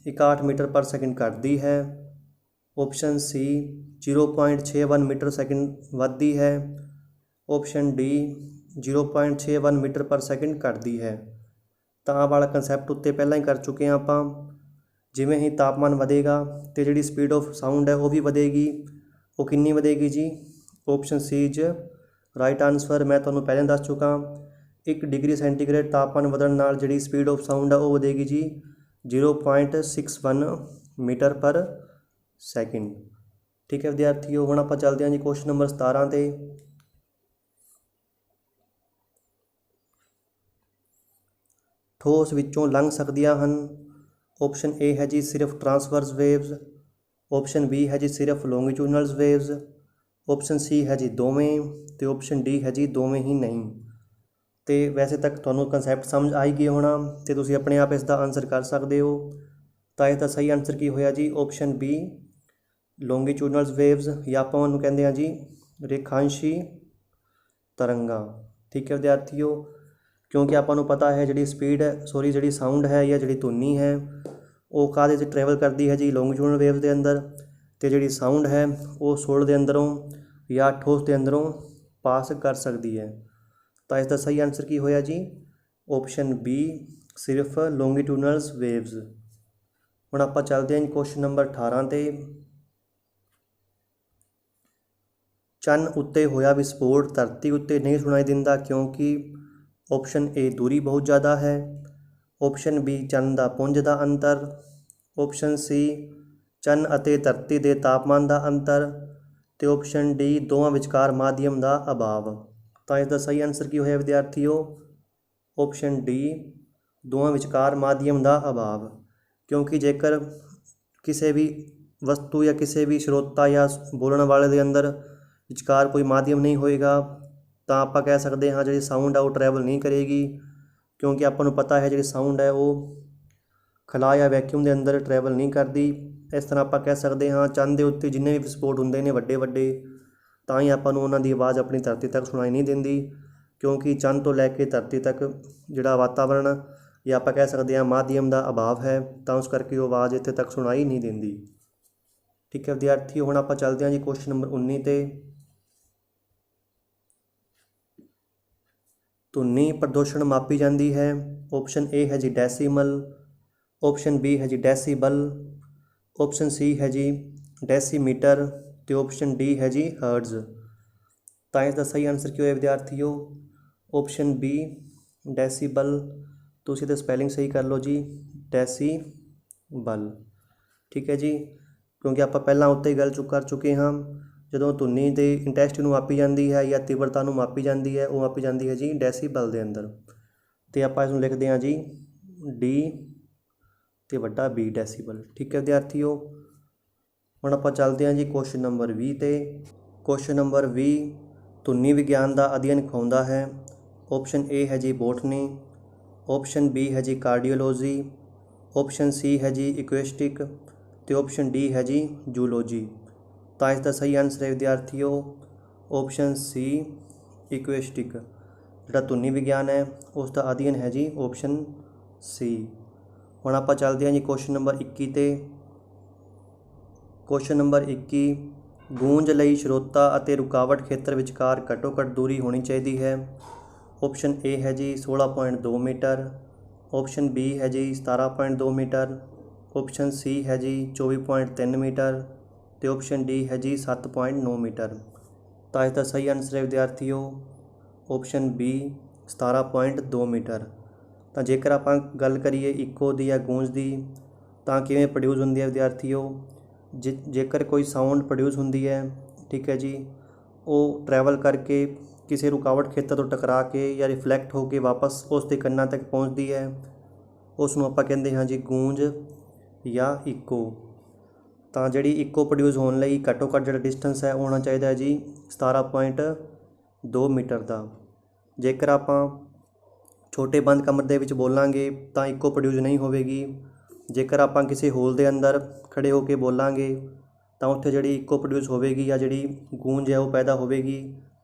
61 metre per second ਘਟਦੀ ਹੈ, ਆਪਸ਼ਨ ਸੀ 0.61 ਮੀਟਰ ਸੈਕਿੰਡ ਵੱਧਦੀ ਹੈ, option D 0.61 metre per second ਘਟਦੀ ਹੈ। ਤਾਂ ਆਹ ਵਾਲਾ ਕੰਸੈਪਟ ਉੱਤੇ ਪਹਿਲਾਂ ਹੀ ਕਰ ਚੁੱਕੇ ਹਾਂ ਆਪਾਂ। ਜਿਵੇਂ ਹੀ ਤਾਪਮਾਨ ਵਧੇਗਾ ਅਤੇ ਜਿਹੜੀ ਸਪੀਡ ਆਫ ਸਾਊਂਡ ਹੈ ਉਹ ਵੀ ਵਧੇਗੀ। ਉਹ ਕਿੰਨੀ ਵਧੇਗੀ ਜੀ, option C is right answer. ਮੈਂ ਤੁਹਾਨੂੰ ਪਹਿਲਾਂ ਦੱਸ ਚੁੱਕਾ 1 ਡਿਗਰੀ ਸੈਂਟੀਗ੍ਰੇਡ ਤਾਪਮਾਨ ਵਧਣ ਨਾਲ ਜਿਹੜੀ ਸਪੀਡ ਆਫ ਸਾਊਂਡ ਆ ਉਹ ਵਧੇਗੀ ਜੀ 0.61 ਮੀਟਰ ਪਰ ਸੈਕਿੰਡ, ਠੀਕ ਹੈ ਵਿਦਿਆਰਥੀਓ। ਹੁਣ ਆਪਾਂ ਚੱਲਦੇ ਹਾਂ ਜੀ ਕੁਐਸਚਨ ਨੰਬਰ 17 ਤੇ। ਠੋਸ ਵਿੱਚੋਂ ਲੰਘ ਸਕਦੀਆਂ ਹਨ। ਆਪਸ਼ਨ ਏ ਹੈ ਜੀ ਸਿਰਫ ਟਰਾਂਸਵਰਸ ਵੇਵਜ਼, ਆਪਸ਼ਨ ਬੀ ਹੈ ਜੀ ਸਿਰਫ ਲੋਂਗੀਟਿਊਡਨਲਸ ਵੇਵਜ਼, ਆਪਸ਼ਨ ਸੀ ਹੈ ਜੀ ਦੋਵੇਂ, ਅਤੇ ਆਪਸ਼ਨ ਡੀ ਹੈ ਜੀ ਦੋਵੇਂ ਹੀ ਨਹੀਂ। ਅਤੇ ਵੈਸੇ ਤੱਕ ਤੁਹਾਨੂੰ ਕੰਸੈਪਟ ਸਮਝ ਆ ਹੀ ਗਿਆ ਹੋਣਾ ਅਤੇ ਤੁਸੀਂ ਆਪਣੇ ਆਪ ਇਸ ਦਾ ਆਨਸਰ ਕਰ ਸਕਦੇ ਹੋ। ਤਾਂ ਇਸ ਦਾ ਸਹੀ ਆਨਸਰ ਕੀ ਹੋਇਆ ਜੀ ਆਪਸ਼ਨ ਬੀ ਲੋਂਗੀਟਿਊਡਨਲਸ ਵੇਵਜ਼, ਜਾਂ ਆਪਾਂ ਉਹਨੂੰ ਕਹਿੰਦੇ ਹਾਂ ਜੀ ਰੇਖਾਂਸ਼ੀ ਤਰੰਗਾਂ, ਠੀਕ ਹੈ ਵਿਦਿਆਰਥੀਓ। ਕਿਉਂਕਿ ਆਪਾਂ ਨੂੰ ਪਤਾ ਹੈ ਜਿਹੜੀ ਜਿਹੜੀ ਸਾਊਂਡ ਹੈ ਜਾਂ ਜਿਹੜੀ ਧੁਨੀ ਹੈ ਉਹ ਕਾਹਦੇ 'ਚ ਟਰੈਵਲ ਕਰਦੀ ਹੈ ਜੀ ਲੋਂਗੀਟਿਊਡਨਲ ਵੇਵ ਦੇ ਅੰਦਰ, ਅਤੇ ਜਿਹੜੀ ਸਾਊਂਡ ਹੈ ਉਹ ਸੋਲਿਡ ਦੇ ਅੰਦਰੋਂ ਜਾਂ ਠੋਸ ਦੇ ਅੰਦਰੋਂ ਪਾਸ ਕਰ ਸਕਦੀ ਹੈ। ਤਾਂ ਇਸ ਦਾ ਸਹੀ ਆਨਸਰ ਕੀ ਹੋਇਆ ਜੀ ਆਪਸ਼ਨ ਬੀ ਸਿਰਫ ਲੋਂਗੀਟਿਊਡਨਲਸ ਵੇਵਜ਼। ਹੁਣ ਆਪਾਂ ਚੱਲਦੇ ਹਾਂ ਜੀ ਕੁਐਸਚਨ ਨੰਬਰ 18 ਤੇ। ਚੰਨ ਉੱਤੇ ਹੋਇਆ ਵਿਸਫੋਟ ਧਰਤੀ ਉੱਤੇ ਨਹੀਂ ਸੁਣਾਈ ਦਿੰਦਾ ਕਿਉਂਕਿ ਆਪਸ਼ਨ ਏ ਦੂਰੀ ਬਹੁਤ ਜ਼ਿਆਦਾ ਹੈ, ਆਪਸ਼ਨ ਬੀ ਚੰਨ ਦਾ ਪੁੰਜ ਦਾ ਅੰਤਰ, ਆਪਸ਼ਨ ਸੀ ਚੰਨ ਅਤੇ ਧਰਤੀ ਦੇ ਤਾਪਮਾਨ ਦਾ ਅੰਤਰ, ਅਤੇ ਆਪਸ਼ਨ ਡੀ ਦੋਵਾਂ ਵਿਚਕਾਰ ਮਾਧਿਅਮ ਦਾ ਅਭਾਵ। ਤਾਂ ਇਸ ਦਾ ਸਹੀ ਆਨਸਰ ਕੀ ਹੋਇਆ ਵਿਦਿਆਰਥੀਓ ਆਪਸ਼ਨ ਡੀ ਦੋਵਾਂ ਵਿਚਕਾਰ ਮਾਧਿਅਮ ਦਾ ਅਭਾਵ। ਕਿਉਂਕਿ ਜੇਕਰ ਕਿਸੇ ਵੀ ਵਸਤੂ ਜਾਂ ਕਿਸੇ ਵੀ ਸਰੋਤਾ ਜਾਂ ਬੋਲਣ ਵਾਲੇ ਦੇ ਅੰਦਰ ਵਿਚਕਾਰ ਕੋਈ ਮਾਧਿਅਮ ਨਹੀਂ ਹੋਏਗਾ ਤਾਂ ਆਪਾਂ ਕਹਿ ਸਕਦੇ ਹਾਂ ਜਿਹੜੀ ਸਾਊਂਡ ਆ ਉਹ ਟਰੈਵਲ ਨਹੀਂ ਕਰੇਗੀ। ਕਿਉਂਕਿ ਆਪਾਂ ਨੂੰ ਪਤਾ ਹੈ ਜਿਹੜੀ ਸਾਊਂਡ ਹੈ ਉਹ ਖਲਾਅ ਜਾਂ ਵੈਕਿਊਮ ਦੇ ਅੰਦਰ ਟਰੈਵਲ ਨਹੀਂ ਕਰਦੀ। ਇਸ ਤਰ੍ਹਾਂ ਆਪਾਂ ਕਹਿ ਸਕਦੇ ਹਾਂ ਚੰਨ ਦੇ ਉੱਤੇ ਜਿੰਨੇ ਵੀ ਵਿਸਫੋਟ ਹੁੰਦੇ ਨੇ ਵੱਡੇ ਵੱਡੇ, ਤਾਂ ਹੀ ਆਪਾਂ ਨੂੰ ਉਹਨਾਂ ਦੀ ਆਵਾਜ਼ ਆਪਣੀ ਧਰਤੀ ਤੱਕ ਸੁਣਾਈ ਨਹੀਂ ਦਿੰਦੀ। ਕਿਉਂਕਿ ਚੰਨ ਤੋਂ ਲੈ ਕੇ ਧਰਤੀ ਤੱਕ ਜਿਹੜਾ ਵਾਤਾਵਰਣ ਜਾਂ ਆਪਾਂ ਕਹਿ ਸਕਦੇ ਹਾਂ ਮਾਧਿਅਮ ਦਾ ਅਭਾਵ ਹੈ, ਤਾਂ ਉਸ ਕਰਕੇ ਉਹ ਆਵਾਜ਼ ਇੱਥੇ ਤੱਕ ਸੁਣਾਈ ਨਹੀਂ ਦਿੰਦੀ, ਠੀਕ ਹੈ ਵਿਦਿਆਰਥੀਓ। ਹੁਣ ਆਪਾਂ ਚੱਲਦੇ ਹਾਂ ਜੀ ਕੁਐਸਚਨ ਨੰਬਰ 19 ਤੇ। ਧੁਨੀ ਪ੍ਰਦੂਸ਼ਣ ਮਾਪੀ ਜਾਂਦੀ ਹੈ। ਆਪਸ਼ਨ ਏ ਹੈ ਜੀ ਡੈਸੀਮਲ, ਆਪਸ਼ਨ ਬੀ ਹੈ ਜੀ ਡੈਸੀਬਲ, ਆਪਸ਼ਨ ਸੀ ਹੈ ਜੀ ਡੈਸੀਮੀਟਰ, ਅਤੇ ਆਪਸ਼ਨ ਡੀ ਹੈ ਜੀ ਹਰਟਜ਼। ਤਾਂ ਇਸ ਦਾ ਸਹੀ ਆਨਸਰ ਕੀ ਹੋਇਆ ਵਿਦਿਆਰਥੀਓ? Option B decibel. ਤੁਸੀਂ ਤਾਂ ਸਪੈਲਿੰਗ ਸਹੀ ਕਰ ਲਓ ਜੀ, ਡੈਸੀਬਲ। ਠੀਕ ਹੈ ਜੀ, ਕਿਉਂਕਿ ਆਪਾਂ ਪਹਿਲਾਂ ਉੱਤੇ ਹੀ ਗੱਲ ਕਰ ਚੁੱਕੇ ਹਾਂ। ਜਦੋਂ ਧੁਨੀ ਦੇ ਇੰਟੈਂਸਿਟੀ ਨੂੰ ਮਾਪੀ ਜਾਂਦੀ ਹੈ ਜਾਂ ਤੀਬਰਤਾ ਨੂੰ ਮਾਪੀ ਜਾਂਦੀ ਹੈ, ਉਹ ਮਾਪੀ ਜਾਂਦੀ ਹੈ ਜੀ ਡੈਸੀਬਲ ਦੇ ਅੰਦਰ। ਅਤੇ ਆਪਾਂ ਇਸ ਨੂੰ ਲਿਖਦੇ ਹਾਂ ਜੀ ਡੀ ਅਤੇ ਵੱਡਾ ਬੀ, ਡੈਸੀਬਲ। ਠੀਕ ਹੈ ਵਿਦਿਆਰਥੀਓ, ਹੁਣ ਆਪਾਂ ਚੱਲਦੇ ਹਾਂ ਜੀ ਕੁਐਸਚਨ ਨੰਬਰ 20 'ਤੇ। ਕੁਐਸਚਨ ਨੰਬਰ 20 ਧੁਨੀ ਵਿਗਿਆਨ ਦਾ ਅਧਿਐਨ ਅਖਾਉਂਦਾ ਹੈ। ਆਪਸ਼ਨ ਏ ਹੈ ਜੀ ਬੋਟਨੀ, ਆਪਸ਼ਨ ਬੀ ਹੈ ਜੀ ਕਾਰਡੀਓਲੋਜੀ, ਆਪਸ਼ਨ ਸੀ ਹੈ ਜੀ ਇਕੁਇਸਟਿਕ ਅਤੇ ਆਪਸ਼ਨ ਡੀ ਹੈ ਜੀ ਜੂਲੋਜੀ। ਤਾਂ ਇਸ ਦਾ ਸਹੀ ਆਨਸਰ ਹੈ ਵਿਦਿਆਰਥੀਓ ਆਪਸ਼ਨ ਸੀ ਇਕੁਇਸਟਿਕ। ਜਿਹੜਾ ਧੁਨੀ ਵਿਗਿਆਨ ਹੈ ਉਸ ਦਾ ਅਧਿਐਨ ਹੈ ਜੀ ਆਪਸ਼ਨ ਸੀ। ਹੁਣ ਆਪਾਂ ਚੱਲਦੇ ਹਾਂ ਜੀ ਕੁਐਸਚਨ ਨੰਬਰ 21 'ਤੇ। ਕੁਐਸਚਨ ਨੰਬਰ 21 ਗੂੰਜ ਲਈ ਸਰੋਤਾ ਅਤੇ ਰੁਕਾਵਟ ਖੇਤਰ ਵਿਚਕਾਰ ਘੱਟੋ ਘੱਟ ਦੂਰੀ ਹੋਣੀ ਚਾਹੀਦੀ ਹੈ। ਆਪਸ਼ਨ ਏ ਹੈ ਜੀ 16.2 ਮੀਟਰ, ਆਪਸ਼ਨ ਬੀ ਹੈ ਜੀ 17.2 ਮੀਟਰ, ਆਪਸ਼ਨ ਸੀ ਹੈ ਜੀ 24.3 ਮੀਟਰ ਅਤੇ ਆਪਸ਼ਨ ਡੀ ਹੈ ਜੀ 7.9 ਮੀਟਰ। ਤਾਂ ਇਸ ਦਾ ਸਹੀ ਆਨਸਰ ਹੈ ਵਿਦਿਆਰਥੀਓ ਆਪਸ਼ਨ ਬੀ 17.2 ਮੀਟਰ। ਤਾਂ ਜੇਕਰ ਆਪਾਂ ਗੱਲ ਕਰੀਏ ਇਕੋ ਦੀ ਜਾਂ ਗੂੰਜ ਦੀ, ਤਾਂ ਕਿਵੇਂ ਪ੍ਰੋਡਿਊਸ ਹੁੰਦੀ ਹੈ ਵਿਦਿਆਰਥੀਓ? ਜੇਕਰ ਕੋਈ ਸਾਊਂਡ ਪ੍ਰੋਡਿਊਸ ਹੁੰਦੀ ਹੈ, ਠੀਕ ਹੈ ਜੀ, ਉਹ ਟਰੈਵਲ ਕਰਕੇ ਕਿਸੇ ਰੁਕਾਵਟ ਖੇਤਰ ਤੋਂ ਟਕਰਾ ਕੇ ਜਾਂ ਰਿਫਲੈਕਟ ਹੋ ਕੇ ਵਾਪਸ ਉਸ ਦੇ ਕੰਨਾਂ ਤੱਕ ਪਹੁੰਚਦੀ ਹੈ, ਉਸ ਨੂੰ ਆਪਾਂ ਕਹਿੰਦੇ ਹਾਂ ਜੀ ਗੂੰਜ ਜਾਂ ਇਕੋ। ਤਾਂ ਜਿਹੜੀ ਇਕੋ ਪ੍ਰੋਡਿਊਸ ਹੋਣ ਲਈ ਘੱਟੋ ਘੱਟ ਜਿਹੜਾ ਡਿਸਟੈਂਸ ਹੈ ਉਹ ਹੋਣਾ ਚਾਹੀਦਾ ਹੈ ਜੀ 17.2 ਮੀਟਰ ਦਾ। ਜੇਕਰ ਆਪਾਂ ਛੋਟੇ ਬੰਦ ਕਮਰੇ ਦੇ ਵਿੱਚ ਬੋਲਾਂਗੇ ਤਾਂ ਇਕੋ ਪ੍ਰੋਡਿਊਸ ਨਹੀਂ ਹੋਵੇਗੀ। ਜੇਕਰ ਆਪਾਂ ਕਿਸੇ ਹੋਲ ਦੇ ਅੰਦਰ ਖੜ੍ਹੇ ਹੋ ਕੇ ਬੋਲਾਂਗੇ ਤਾਂ ਉੱਥੇ ਜਿਹੜੀ ਇਕੋ ਪ੍ਰੋਡਿਊਸ ਹੋਵੇਗੀ ਜਾਂ ਜਿਹੜੀ ਗੂੰਜ ਹੈ ਉਹ ਪੈਦਾ ਹੋਵੇਗੀ,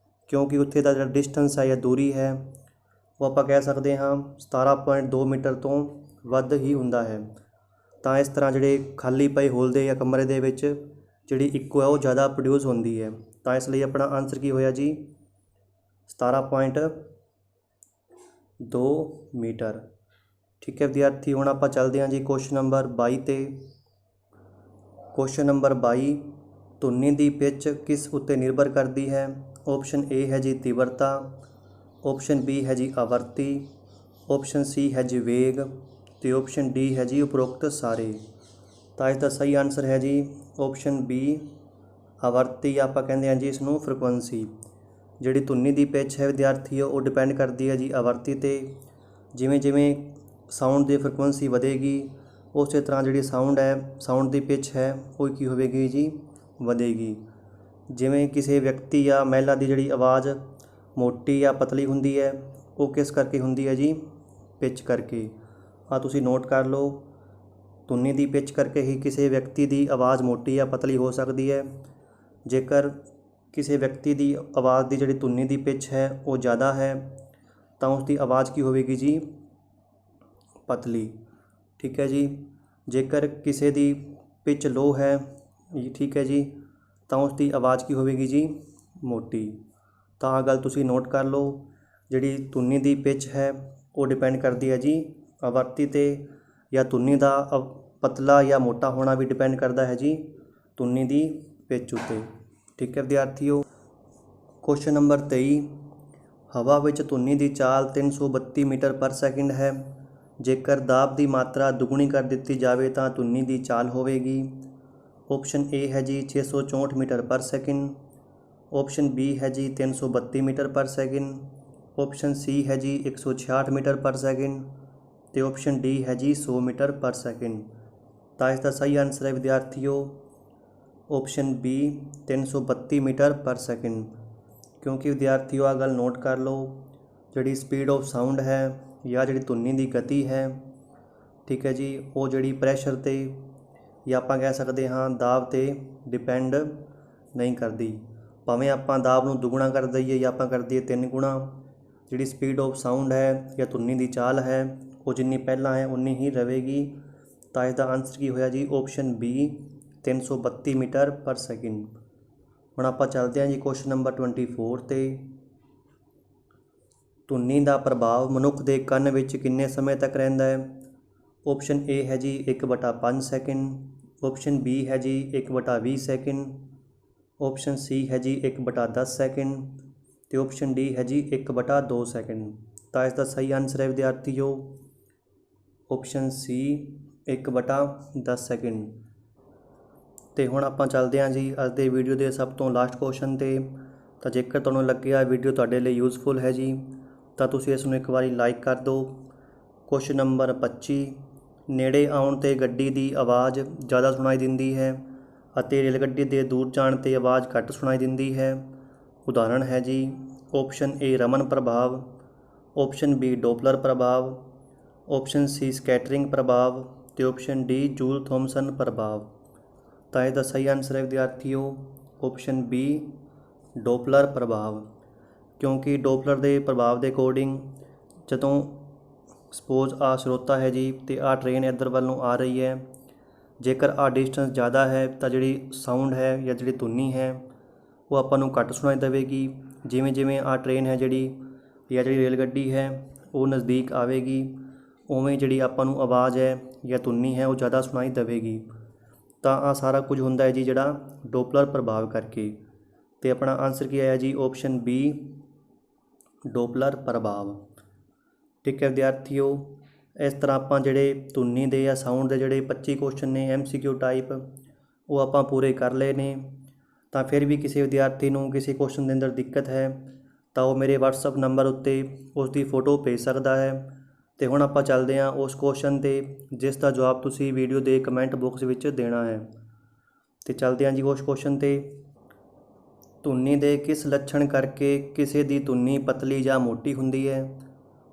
ਕਿਉਂਕਿ ਉੱਥੇ ਦਾ ਜਿਹੜਾ ਡਿਸਟੈਂਸ ਹੈ ਜਾਂ ਦੂਰੀ ਹੈ ਉਹ ਆਪਾਂ ਕਹਿ ਸਕਦੇ ਹਾਂ 17.2 ਮੀਟਰ ਤੋਂ ਵੱਧ ਹੀ ਹੁੰਦਾ ਹੈ। ਤਾਂ ਇਸ ਤਰ੍ਹਾਂ ਜਿਹੜੇ ਖਾਲੀ ਪਏ ਹੋਲ ਦੇ ਜਾਂ ਕਮਰੇ ਦੇ ਵਿੱਚ ਜਿਹੜੀ ਇਕੋ ਹੈ ਉਹ ਜ਼ਿਆਦਾ ਪ੍ਰੋਡਿਊਸ ਹੁੰਦੀ ਹੈ। ਤਾਂ ਇਸ ਲਈ ਆਪਣਾ ਆਨਸਰ ਕੀ ਹੋਇਆ ਜੀ 17.2 ਮੀਟਰ। ਠੀਕ ਹੈ ਵਿਦਿਆਰਥੀ, ਹੁਣ ਆਪਾਂ ਚੱਲਦੇ ਹਾਂ ਜੀ ਕੁਐਸਚਨ ਨੰਬਰ 22 'ਤੇ। ਕੁਐਸਚਨ ਨੰਬਰ 22 ਧੁਨੀ ਦੀ ਪਿੱਚ ਕਿਸ ਉੱਤੇ ਨਿਰਭਰ ਕਰਦੀ ਹੈ? ਆਪਸ਼ਨ ਏ ਹੈ ਜੀ ਤੀਬਰਤਾ, ਆਪਸ਼ਨ ਬੀ ਹੈ ਜੀ ਆਵਰਤੀ, ਆਪਸ਼ਨ ਸੀ ਹੈ ਜੀ ਵੇਗ ਅਤੇ ਆਪਸ਼ਨ ਡੀ ਹੈ ਜੀ ਉਪਰੋਕਤ ਸਾਰੇ। ਤਾਂ ਇਸ ਦਾ ਸਹੀ ਆਨਸਰ ਹੈ ਜੀ ਆਪਸ਼ਨ ਬੀ ਆਵਰਤੀ, ਆਪਾਂ ਕਹਿੰਦੇ ਹਾਂ ਜੀ ਇਸ ਨੂੰ ਫ੍ਰੀਕੁਐਂਸੀ। ਜਿਹੜੀ ਧੁਨੀ ਦੀ ਪਿੱਚ ਹੈ ਵਿਦਿਆਰਥੀ ਉਹ ਡਿਪੈਂਡ ਕਰਦੀ ਹੈ ਜੀ ਆਵਰਤੀ 'ਤੇ। ਜਿਵੇਂ ਜਿਵੇਂ ਸਾਊਂਡ ਦੀ ਫ੍ਰੀਕੁਐਂਸੀ ਵਧੇਗੀ ਉਸੇ ਤਰ੍ਹਾਂ ਜਿਹੜੀ ਸਾਊਂਡ ਦੀ ਪਿੱਚ ਹੈ ਉਹ ਕੀ ਹੋਵੇਗੀ ਜੀ ਵਧੇਗੀ। ਜਿਵੇਂ ਕਿਸੇ ਵਿਅਕਤੀ ਜਾਂ ਮਹਿਲਾ ਦੀ ਜਿਹੜੀ ਆਵਾਜ਼ ਮੋਟੀ ਜਾਂ ਪਤਲੀ ਹੁੰਦੀ ਹੈ ਉਹ ਕਿਸ ਕਰਕੇ ਹੁੰਦੀ ਹੈ ਜੀ ਪਿੱਚ ਕਰਕੇ। ਤੁਸੀਂ ਨੋਟ ਕਰ ਲਓ, ਧੁਨੀ ਦੀ ਪਿੱਚ ਕਰਕੇ ਹੀ ਕਿਸੇ ਵਿਅਕਤੀ ਦੀ ਆਵਾਜ਼ ਮੋਟੀ ਜਾਂ ਪਤਲੀ ਹੋ ਸਕਦੀ ਹੈ। ਜੇਕਰ ਕਿਸੇ ਵਿਅਕਤੀ ਦੀ ਆਵਾਜ਼ ਦੀ ਜਿਹੜੀ ਧੁਨੀ ਦੀ ਪਿੱਚ ਹੈ ਉਹ ਜ਼ਿਆਦਾ ਹੈ ਤਾਂ ਉਸ ਦੀ ਆਵਾਜ਼ ਕੀ ਹੋਵੇਗੀ ਜੀ ਪਤਲੀ। ਠੀਕ ਹੈ ਜੀ, ਜੇਕਰ ਕਿਸੇ ਦੀ ਪਿੱਚ ਲੋ ਹੈ, ਠੀਕ ਹੈ ਜੀ, ਤਾਂ ਉਸ ਦੀ ਆਵਾਜ਼ ਕੀ ਹੋਵੇਗੀ ਜੀ ਮੋਟੀ। ਤਾਂ ਆਹ ਗੱਲ ਤੁਸੀਂ ਨੋਟ ਕਰ ਲਓ, ਜਿਹੜੀ ਧੁਨੀ ਦੀ ਪਿੱਚ ਹੈ ਉਹ ਡਿਪੈਂਡ ਕਰਦੀ ਹੈ ਜੀ ਆਵਰਤੀ 'ਤੇ, ਜਾਂ ਧੁਨੀ ਦਾ ਪਤਲਾ ਜਾਂ ਮੋਟਾ ਹੋਣਾ ਵੀ ਡਿਪੈਂਡ ਕਰਦਾ ਹੈ ਜੀ ਧੁਨੀ ਦੀ ਪਿੱਚ ਉੱਤੇ। ਠੀਕ ਹੈ ਵਿਦਿਆਰਥੀਓ, ਕੁਐਸਚਨ ਨੰਬਰ 23 ਹਵਾ ਵਿੱਚ ਧੁਨੀ ਦੀ ਚਾਲ 332 ਮੀਟਰ ਪਰ ਸੈਕਿੰਡ ਹੈ। ਜੇਕਰ ਦਾਬ ਦੀ ਮਾਤਰਾ ਦੁੱਗਣੀ ਕਰ ਦਿੱਤੀ ਜਾਵੇ ਤਾਂ ਧੁਨੀ ਦੀ ਚਾਲ ਹੋਵੇਗੀ। ਆਪਸ਼ਨ ਏ ਹੈ ਜੀ 664 metre per second, option B ਹੈ ਜੀ 332 ਮੀਟਰ ਪਰ ਸੈਕਿੰਡ, ਆਪਸ਼ਨ ਸੀ ਹੈ ਜੀ 166 ਮੀਟਰ ਪਰ ਸੈਕਿੰਡ ਅਤੇ ਆਪਸ਼ਨ ਡੀ ਹੈ ਜੀ 100 ਮੀਟਰ ਪਰ ਸੈਕਿੰਡ। ਤਾਂ ਇਸ ਦਾ ਸਹੀ ਆਨਸਰ ਹੈ ਵਿਦਿਆਰਥੀਓ option B 332 metre per second. ਕਿਉਂਕਿ ਵਿਦਿਆਰਥੀਓ ਆਹ ਗੱਲ ਨੋਟ ਕਰ ਲਓ, ਜਿਹੜੀ ਸਪੀਡ ਆਫ ਸਾਊਂਡ ਹੈ ਜਾਂ ਜਿਹੜੀ ਧੁਨੀ ਦੀ ਗਤੀ ਹੈ, ਠੀਕ ਹੈ ਜੀ, ਉਹ ਜਿਹੜੀ ਪ੍ਰੈਸ਼ਰ 'ਤੇ ਜਾਂ ਆਪਾਂ ਕਹਿ ਸਕਦੇ ਹਾਂ ਦਾਬ 'ਤੇ ਡਿਪੈਂਡ ਨਹੀਂ ਕਰਦੀ। ਭਾਵੇਂ ਆਪਾਂ ਦਾਬ ਨੂੰ ਦੁੱਗਣਾ ਕਰ ਦਈਏ ਜਾਂ ਆਪਾਂ ਕਰ ਦਈਏ 3 ਗੁਣਾ, ਜਿਹੜੀ ਸਪੀਡ ਆਫ ਸਾਊਂਡ ਹੈ ਜਾਂ ਧੁਨੀ ਦੀ ਚਾਲ ਹੈ ਉਹ ਜਿੰਨੀ ਪਹਿਲਾਂ ਹੈ ਉਨੀ ਹੀ ਰਹੇਗੀ। ਤਾਂ ਇਸ ਦਾ ਆਨਸਰ ਕੀ ਹੋਇਆ ਜੀ option B 332 metre per second. ਹੁਣ ਆਪਾਂ ਚੱਲਦੇ ਹਾਂ ਜੀ ਕੁਐਸਚਨ ਨੰਬਰ 24 'ਤੇ। ਧੁਨੀ ਦਾ ਪ੍ਰਭਾਵ ਮਨੁੱਖ ਦੇ ਕੰਨ ਵਿੱਚ ਕਿੰਨੇ ਸਮੇਂ ਤੱਕ ਰਹਿੰਦਾ ਹੈ? ਆਪਸ਼ਨ ਏ ਹੈ ਜੀ 1/5 ਸੈਕਿੰਡ, ਆਪਸ਼ਨ ਬੀ ਹੈ ਜੀ 1/20 ਸੈਕਿੰਡ, ਆਪਸ਼ਨ ਸੀ ਹੈ ਜੀ 1/10 ਸੈਕਿੰਡ ਤੇ ਆਪਸ਼ਨ ਡੀ ਹੈ ਜੀ 1/2 ਸੈਕਿੰਡ। ਤਾਂ ਇਸ ਦਾ ਸਹੀ ਆਨਸਰ ਹੈ ਵਿਦਿਆਰਥੀਓ ਆਪਸ਼ਨ ਸੀ 1/10 ਸੈਕਿੰਡ। ਤੇ ਹੁਣ ਆਪਾਂ ਚੱਲਦੇ ਹਾਂ ਜੀ ਅੱਜ ਦੇ ਵੀਡੀਓ ਦੇ ਸਭ ਤੋਂ ਲਾਸਟ ਕੁਐਸਚਨ ਤੇ। ਤਾਂ ਜੇਕਰ ਤੁਹਾਨੂੰ ਲੱਗਿਆ ਵੀਡੀਓ ਤੁਹਾਡੇ ਲਈ ਯੂਜ਼ਫੁਲ ਹੈ ਜੀ ਤਾਂ ਤੁਸੀਂ ਇਸ ਨੂੰ ਇੱਕ ਵਾਰੀ ਲਾਈਕ ਕਰ ਦਿਓ। ਕੁਐਸਚਨ ਨੰਬਰ 25, ਨੇੜੇ ਆਉਣ 'ਤੇ ਗੱਡੀ ਦੀ ਆਵਾਜ਼ ਜ਼ਿਆਦਾ ਸੁਣਾਈ ਦਿੰਦੀ ਹੈ ਅਤੇ ਰੇਲ ਗੱਡੀ ਦੇ ਦੂਰ ਜਾਣ 'ਤੇ ਆਵਾਜ਼ ਘੱਟ ਸੁਣਾਈ ਦਿੰਦੀ ਹੈ। ਉਦਾਹਰਣ ਹੈ ਜੀ ਆਪਸ਼ਨ ਏ ਰਮਨ ਪ੍ਰਭਾਵ, ਆਪਸ਼ਨ ਬੀ ਡੋਪਲਰ ਪ੍ਰਭਾਵ, ਆਪਸ਼ਨ ਸੀ ਸਕੈਟਰਿੰਗ ਪ੍ਰਭਾਵ ਅਤੇ ਆਪਸ਼ਨ ਡੀ ਜੂਲ ਥੋਮਸਨ ਪ੍ਰਭਾਵ। ਤਾਂ ਇਹਦਾ ਸਹੀ ਆਨਸਰ ਹੈ ਵਿਦਿਆਰਥੀਓ ਆਪਸ਼ਨ ਬੀ ਡੋਪਲਰ ਪ੍ਰਭਾਵ। ਕਿਉਂਕਿ ਡੋਪਲਰ ਦੇ ਪ੍ਰਭਾਵ ਦੇ ਅਕੋਰਡਿੰਗ ਜਦੋਂ ਸਪੋਜ਼ ਆ ਸਰੋਤਾ ਹੈ ਜੀ ਅਤੇ ਆਹ ਟ੍ਰੇਨ ਇੱਧਰ ਵੱਲ ਨੂੰ ਆ ਰਹੀ ਹੈ, ਜੇਕਰ ਆਹ ਡਿਸਟੈਂਸ ਜ਼ਿਆਦਾ ਹੈ ਤਾਂ ਜਿਹੜੀ ਸਾਊਂਡ ਹੈ ਜਾਂ ਜਿਹੜੀ ਧੁਨੀ ਹੈ ਉਹ ਆਪਾਂ ਨੂੰ ਘੱਟ ਸੁਣਾਈ ਦੇਵੇਗੀ। ਜਿਵੇਂ ਜਿਵੇਂ ਆਹ ਟ੍ਰੇਨ ਹੈ ਜਿਹੜੀ ਜਾਂ ਜਿਹੜੀ ਰੇਲ ਗੱਡੀ ਹੈ ਉਹ ਨਜ਼ਦੀਕ ਆਵੇਗੀ ਉਵੇਂ ਜਿਹੜੀ ਆਪਾਂ ਨੂੰ ਆਵਾਜ਼ ਹੈ ਜਾਂ ਧੁਨੀ ਹੈ ਉਹ ਜ਼ਿਆਦਾ ਸੁਣਾਈ ਦੇਵੇਗੀ। ਤਾਂ ਆਹ ਸਾਰਾ ਕੁਝ ਹੁੰਦਾ ਹੈ ਜੀ ਜਿਹੜਾ ਡੋਪਲਰ ਪ੍ਰਭਾਵ ਕਰਕੇ। ਅਤੇ ਆਪਣਾ ਆਨਸਰ ਕੀ ਆਇਆ ਜੀ ਆਪਸ਼ਨ ਬੀ ਡੋਪਲਰ ਪ੍ਰਭਾਵ। ਠੀਕ ਹੈ ਵਿਦਿਆਰਥੀਓ, ਇਸ ਤਰ੍ਹਾਂ ਆਪਾਂ ਜਿਹੜੇ ਧੁਨੀ ਦੇ ਜਾਂ ਸਾਊਂਡ ਦੇ ਜਿਹੜੇ 25 ਕੁਐਸਚਨ ਨੇ MCQ ਟਾਈਪ ਉਹ ਆਪਾਂ ਪੂਰੇ ਕਰ ਲਏ ਨੇ। ਤਾਂ ਫਿਰ ਵੀ ਕਿਸੇ ਵਿਦਿਆਰਥੀ ਨੂੰ ਕਿਸੇ ਕੁਐਸਚਨ ਦੇ ਅੰਦਰ ਦਿੱਕਤ ਹੈ ਤਾਂ ਉਹ ਮੇਰੇ WhatsApp ਨੰਬਰ ਉੱਤੇ ਉਸ ਦੀ ਫੋਟੋ ਭੇਜ ਸਕਦਾ ਹੈ। ਅਤੇ ਹੁਣ ਆਪਾਂ ਚੱਲਦੇ ਹਾਂ ਉਸ ਕੁਐਸਚਨ 'ਤੇ ਜਿਸ ਦਾ ਜਵਾਬ ਤੁਸੀਂ ਵੀਡੀਓ ਦੇ ਕਮੈਂਟ ਬਾਕਸ ਵਿੱਚ ਦੇਣਾ ਹੈ। ਅਤੇ ਚੱਲਦੇ ਹਾਂ ਜੀ ਉਸ ਕੁਐਸਚਨ 'ਤੇ। ਧੁਨੀ ਦੇ ਕਿਸ ਲੱਛਣ ਕਰਕੇ ਕਿਸੇ ਦੀ ਧੁਨੀ ਪਤਲੀ ਜਾਂ ਮੋਟੀ ਹੁੰਦੀ ਹੈ?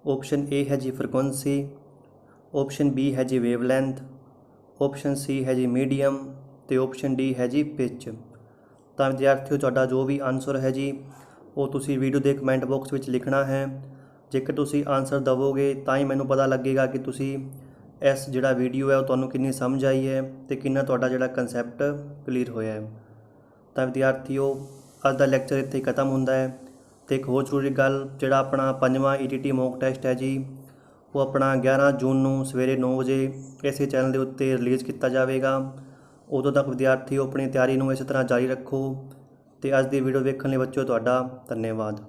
ਆਪਸ਼ਨ ਏ ਹੈ ਜੀ ਫ੍ਰੀਕੁਐਂਸੀ, ਆਪਸ਼ਨ ਬੀ ਹੈ ਜੀ ਵੇਵਲੈਂਥ, ਆਪਸ਼ਨ ਸੀ ਹੈ ਜੀ ਮੀਡੀਅਮ ਅਤੇ ਆਪਸ਼ਨ ਡੀ ਹੈ ਜੀ ਪਿਚ। ਤਾਂ ਵਿਦਿਆਰਥੀਓ ਤੁਹਾਡਾ ਜੋ ਵੀ ਆਨਸਰ ਹੈ ਜੀ ਉਹ ਤੁਸੀਂ ਵੀਡੀਓ ਦੇ ਕਮੈਂਟ ਬਾਕਸ ਵਿੱਚ ਲਿਖਣਾ ਹੈ। ਜੇਕਰ ਤੁਸੀਂ ਆਨਸਰ ਦੇਵੋਗੇ ਤਾਂ ਹੀ ਮੈਨੂੰ ਪਤਾ ਲੱਗੇਗਾ ਕਿ ਤੁਸੀਂ ਇਸ ਜਿਹੜਾ ਵੀਡੀਓ ਹੈ ਉਹ ਤੁਹਾਨੂੰ ਕਿੰਨੀ ਸਮਝ ਆਈ ਹੈ ਅਤੇ ਕਿੰਨਾ ਤੁਹਾਡਾ ਜਿਹੜਾ ਕੰਸੈਪਟ ਕਲੀਅਰ ਹੋਇਆ ਹੈ। ਤਾਂ ਵਿਦਿਆਰਥੀਓ ਅੱਜ ਦਾ ਲੈਕਚਰ ਇੱਥੇ ਖਤਮ ਹੁੰਦਾ ਹੈ। ਅਤੇ ਇੱਕ ਹੋਰ ਜ਼ਰੂਰੀ ਗੱਲ, ਜਿਹੜਾ ਆਪਣਾ 5ਵਾਂ ETT ਮੌਕ ਟੈਸਟ ਹੈ ਜੀ ਉਹ ਆਪਣਾ 11 ਜੂਨ ਨੂੰ ਸਵੇਰੇ 9 ਵਜੇ ਇਸੇ ਚੈਨਲ ਦੇ ਉੱਤੇ ਰਿਲੀਜ਼ ਕੀਤਾ ਜਾਵੇਗਾ। ਉਦੋਂ ਤੱਕ ਵਿਦਿਆਰਥੀਓ ਆਪਣੀ ਤਿਆਰੀ ਨੂੰ ਇਸੇ ਤਰ੍ਹਾਂ ਜਾਰੀ ਰੱਖੋ। ਅਤੇ ਅੱਜ ਦੀ ਵੀਡੀਓ ਵੇਖਣ ਲਈ ਬੱਚਿਓ ਤੁਹਾਡਾ ਧੰਨਵਾਦ।